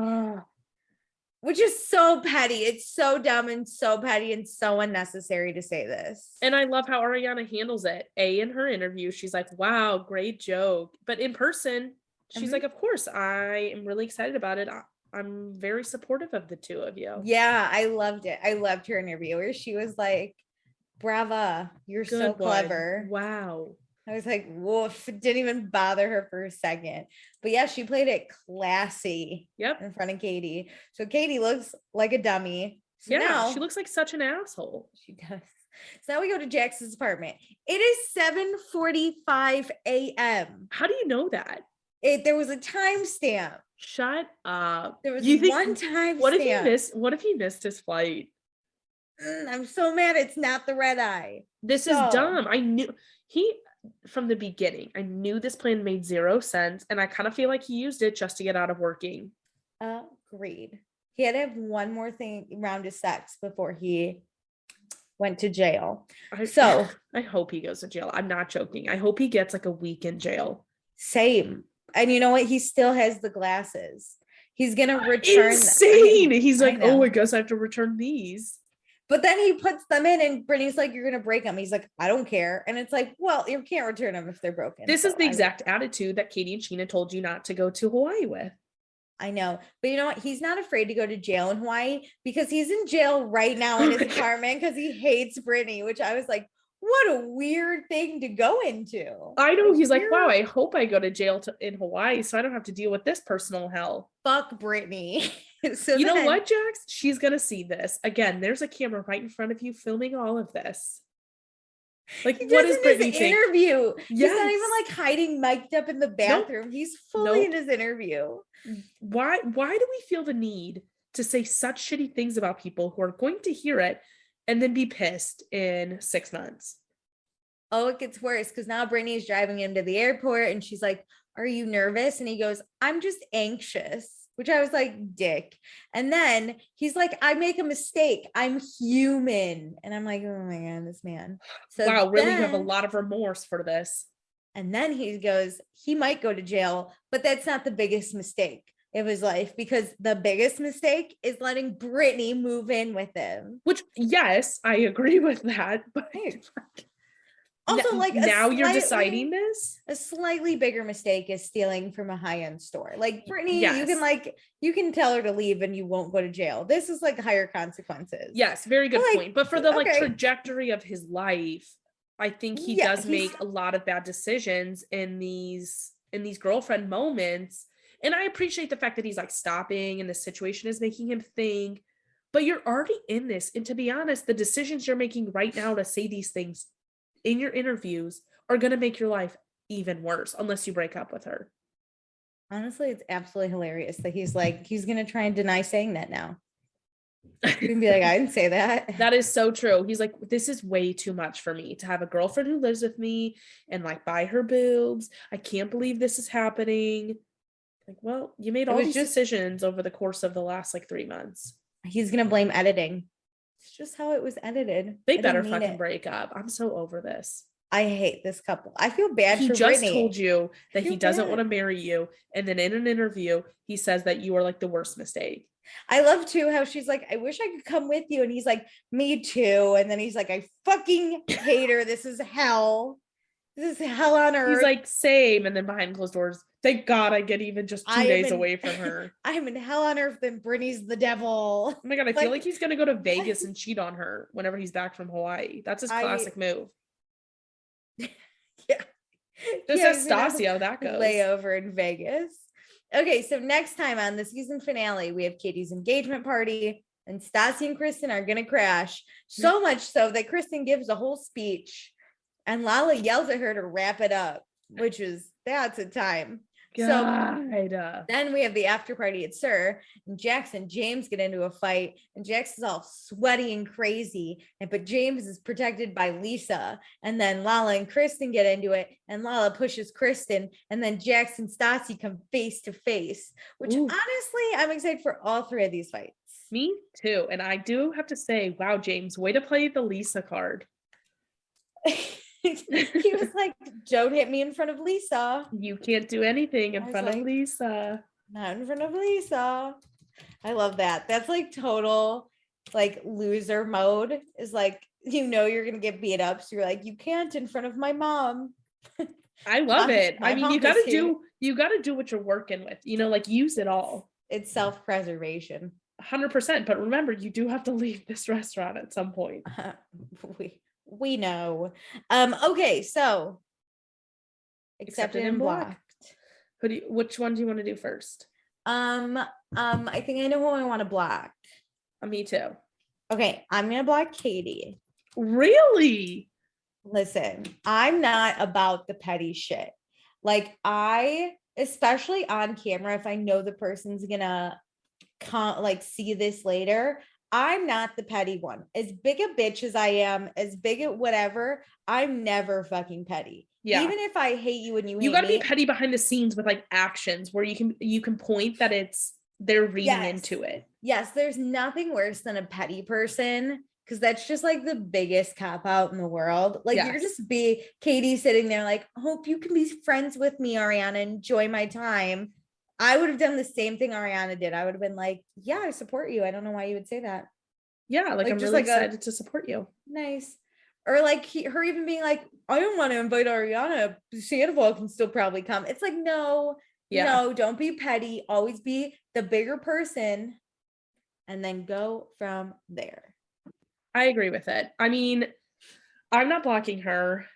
Speaker 1: Which is so petty. It's so dumb and so petty and so unnecessary to say this. And
Speaker 2: I love how Ariana handles it. In her interview, she's like, wow, great joke. But in person, she's like, of course, I am really excited about it. I'm very supportive of the two of you.
Speaker 1: Yeah, I loved it. I loved her interview where she was like, brava, you're good so clever.
Speaker 2: Wow.
Speaker 1: I was like, woof, didn't even bother her for a second. But yeah, she played it classy in front of Katie. So Katie looks like a dummy. So now,
Speaker 2: she looks like such an asshole.
Speaker 1: She does. So now we go to Jax's apartment. It is 7:45 a.m.
Speaker 2: How do you know that?
Speaker 1: There was a timestamp.
Speaker 2: Shut up.
Speaker 1: There was one timestamp.
Speaker 2: What if he missed his flight?
Speaker 1: I'm so mad it's not the red eye.
Speaker 2: This is dumb. I knew from the beginning, I knew this plan made zero sense, and I kind of feel like he used it just to get out of working.
Speaker 1: Agreed. He had to have one more round of sex before he went to jail.
Speaker 2: I hope he goes to jail. I'm not joking. I hope he gets like a week in jail.
Speaker 1: Same. And you know what? He still has the glasses. He's gonna return.
Speaker 2: Insane. He's like, oh, I guess I have to return these.
Speaker 1: But then he puts them in and Brittany's like, you're going to break them. He's like, I don't care. And it's like, well, you can't return them if they're broken.
Speaker 2: This is the exact attitude that Katie and Sheena told you not to go to Hawaii with.
Speaker 1: I know. But you know what? He's not afraid to go to jail in Hawaii because he's in jail right now in his apartment because he hates Brittany, which I was like, What a weird thing to go into.
Speaker 2: I know. He's like, wow, I hope I go to jail in Hawaii so I don't have to deal with this personal hell.
Speaker 1: Fuck Brittany. So
Speaker 2: you know what, Jax? She's going to see this. Again, there's a camera right in front of you filming all of this. Like, what is Brittany think?
Speaker 1: Interview.
Speaker 2: Yes.
Speaker 1: He's not even like hiding mic'd up in the bathroom. Nope. He's fully in his interview.
Speaker 2: Why do we feel the need to say such shitty things about people who are going to hear it and then be pissed in 6 months?
Speaker 1: Oh, it gets worse because now Brittany is driving him to the airport and she's like, are you nervous? And he goes, I'm just anxious, which I was like, dick. And then he's like, I make a mistake. I'm human. And I'm like, oh my God, this man. So
Speaker 2: wow, really, you have a lot of remorse for this.
Speaker 1: And then he goes, he might go to jail, but that's not the biggest mistake of his life, because the biggest mistake is letting Brittany move in with him.
Speaker 2: Which, yes, I agree with that. But
Speaker 1: also, like,
Speaker 2: now you're deciding this.
Speaker 1: A slightly bigger mistake is stealing from a high-end store. Like Brittany,
Speaker 2: yes.
Speaker 1: you can tell her to leave and you won't go to jail. This is like higher consequences.
Speaker 2: Yes, very good point. But for the like trajectory of his life, I think he does make a lot of bad decisions in these girlfriend moments. And I appreciate the fact that he's like stopping and the situation is making him think, but you're already in this. And to be honest, the decisions you're making right now to say these things in your interviews are going to make your life even worse unless you break up with her.
Speaker 1: Honestly, it's absolutely hilarious that he's going to try and deny saying that now. He's going to be like, I didn't say that.
Speaker 2: That is so true. He's like, this is way too much for me to have a girlfriend who lives with me and like buy her boobs. I can't believe this is happening. Like, well, you made all these decisions over the course of the last like 3 months.
Speaker 1: He's going to blame editing. It's just how it was edited.
Speaker 2: They better fucking break up. I'm so over this.
Speaker 1: I hate this couple. I feel bad for Brittany.
Speaker 2: He just told you that he doesn't want to marry you. And then in an interview, he says that you are like the worst mistake.
Speaker 1: I love too how she's like, I wish I could come with you. And he's like, me too. And then he's like, I fucking hate her. This is hell. This is hell on earth.
Speaker 2: He's like, same. And then behind closed doors, thank God I get even just 2 days away from her.
Speaker 1: I am in hell on earth and Brittany's the devil.
Speaker 2: Oh my God, I feel like he's going to go to Vegas and cheat on her whenever he's back from Hawaii. That's his classic move.
Speaker 1: Yeah.
Speaker 2: Just ask Stassi how that goes.
Speaker 1: Layover in Vegas. Okay, so next time on the season finale, we have Katie's engagement party and Stassi and Kristen are going to crash. So much so that Kristen gives a whole speech and Lala yells at her to wrap it up, that's a time.
Speaker 2: God.
Speaker 1: So then we have the after party at Sir, and Jax and James get into a fight, and Jax is all sweaty and crazy, but James is protected by Lisa, and then Lala and Kristen get into it, and Lala pushes Kristen, and then Jax and Stassi come face to face, which honestly, I'm excited for all 3 of these fights.
Speaker 2: Me too, and I do have to say, wow, James, way to play the Lisa card.
Speaker 1: He was like, don't hit me in front of Lisa.
Speaker 2: You can't do anything in front of Lisa.
Speaker 1: Not in front of Lisa. I love that. That's like total like loser mode, is like, you're gonna get beat up, so you're like, you can't in front of my mom.
Speaker 2: I love it. I mean, you gotta do what you're working with, like use it all.
Speaker 1: It's self-preservation.
Speaker 2: 100%. But remember, you do have to leave this restaurant at some point.
Speaker 1: We know. Okay, so accepted and blocked.
Speaker 2: Which one do you want to do first?
Speaker 1: I think I know who I want to block.
Speaker 2: Me too.
Speaker 1: Okay, I'm gonna block Katie.
Speaker 2: Really?
Speaker 1: Listen, I'm not about the petty shit. Like, especially on camera, if I know the person's gonna see this later, I'm not the petty one. As big a bitch as I am, as big at whatever, I'm never fucking petty. Yeah. Even if I hate you and you hate me.
Speaker 2: You gotta be petty behind the scenes with like actions where you can point that they're reading into it.
Speaker 1: Yes, there's nothing worse than a petty person, because that's just like the biggest cop out in the world. Like, you're just Katie sitting there like, hope you can be friends with me, Ariana, enjoy my time. I would have done the same thing Ariana did. I would have been like, yeah, I support you. I don't know why you would say that.
Speaker 2: Yeah, like I'm just really excited to support you.
Speaker 1: Nice. Or like her even being like, I don't want to invite Ariana. Sandoval can still probably come. It's like, no, don't be petty. Always be the bigger person and then go from there.
Speaker 2: I agree with it. I mean, I'm not blocking her,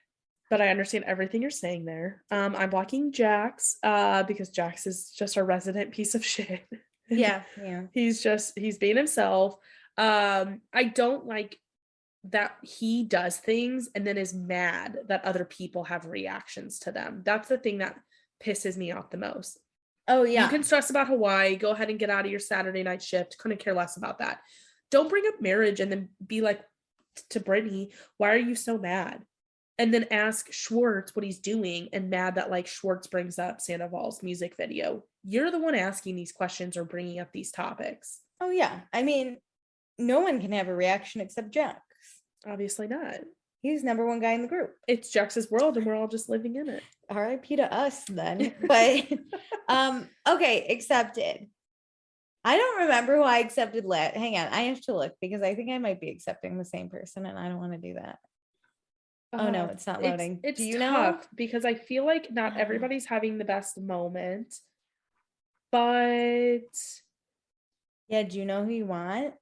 Speaker 2: but I understand everything you're saying there. I'm blocking Jax, because Jax is just a resident piece of shit.
Speaker 1: Yeah.
Speaker 2: He's being himself. I don't like that he does things and then is mad that other people have reactions to them. That's the thing that pisses me off the most.
Speaker 1: Oh
Speaker 2: You
Speaker 1: yeah.
Speaker 2: can stress about Hawaii, go ahead and get out of your Saturday night shift. Couldn't care less about that. Don't bring up marriage and then be like to Brittany, why are you so mad? And then ask Schwartz what he's doing and mad that like Schwartz brings up Sandoval's music video. You're the one asking these questions or bringing up these topics.
Speaker 1: Oh yeah. I mean, no one can have a reaction except Jax.
Speaker 2: Obviously not.
Speaker 1: He's number one guy in the group.
Speaker 2: It's Jax's world and we're all just living in it.
Speaker 1: RIP to us then. But okay, accepted. I don't remember who I accepted hang on, I have to look because I think I might be accepting the same person and I don't want to do that. Oh no, it's not loading.
Speaker 2: It's
Speaker 1: do you
Speaker 2: tough
Speaker 1: know?
Speaker 2: because I feel like not everybody's having the best moment. But
Speaker 1: yeah, do you know who you want?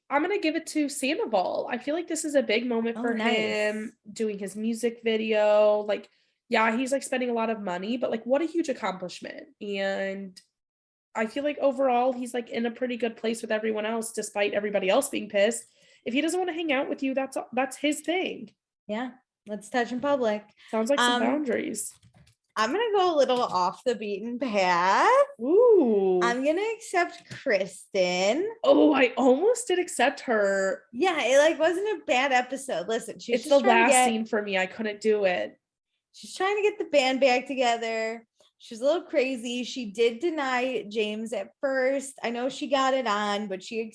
Speaker 2: I'm gonna give it to Sandoval. I feel like this is a big moment for him doing his music video. Like, yeah, he's like spending a lot of money, but like what a huge accomplishment. And I feel like overall he's like in a pretty good place with everyone else, despite everybody else being pissed. If he doesn't want to hang out with you, that's his thing.
Speaker 1: Yeah, let's touch in public.
Speaker 2: Sounds like some boundaries.
Speaker 1: I'm gonna go a little off the beaten path.
Speaker 2: Ooh.
Speaker 1: I'm gonna accept Kristen.
Speaker 2: Oh, I almost did accept her.
Speaker 1: Yeah, it like wasn't a bad episode. Listen,
Speaker 2: it's the last scene for me. I couldn't do it.
Speaker 1: She's trying to get the band back together. She's a little crazy. She did deny James at first. I know she got it on, but she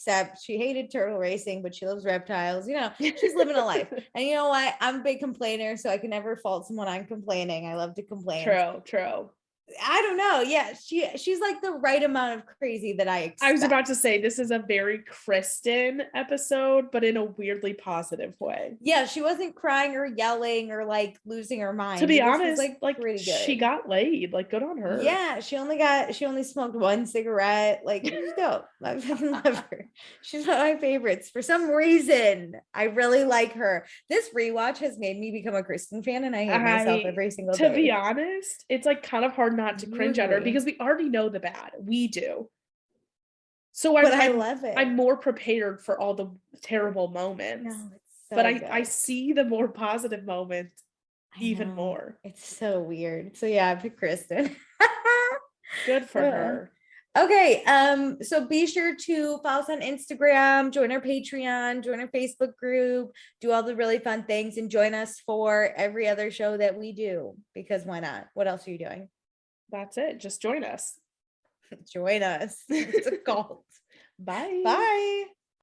Speaker 1: hated turtle racing, but she loves reptiles. You know, she's living a life. And you know what? I'm a big complainer, so I can never fault someone on complaining. I love to complain.
Speaker 2: True.
Speaker 1: I don't know. Yeah, she's like the right amount of crazy that I expect.
Speaker 2: I was about to say this is a very Kristen episode, but in a weirdly positive way.
Speaker 1: Yeah, she wasn't crying or yelling or like losing her mind.
Speaker 2: To be honest, like
Speaker 1: pretty good.
Speaker 2: She got laid. Like, good on her.
Speaker 1: Yeah, she only smoked one cigarette. Like, she's dope. I fucking love her. She's one of my favorites. For some reason, I really like her. This rewatch has made me become a Kristen fan, and I hate myself every single day.
Speaker 2: To be honest, it's like kind of hard not to cringe at her because we already know the bad. We do. So I love it. I'm more prepared for all the terrible moments. No, but I see the more positive moments even more.
Speaker 1: It's so weird. So yeah, I picked Kristen.
Speaker 2: Good for her.
Speaker 1: Okay, so be sure to follow us on Instagram, join our Patreon, join our Facebook group, do all the really fun things, and join us for every other show that we do, because why not? What else are you doing?
Speaker 2: That's it. Just join us.
Speaker 1: Join us. It's a cult.
Speaker 2: Bye.
Speaker 1: Bye.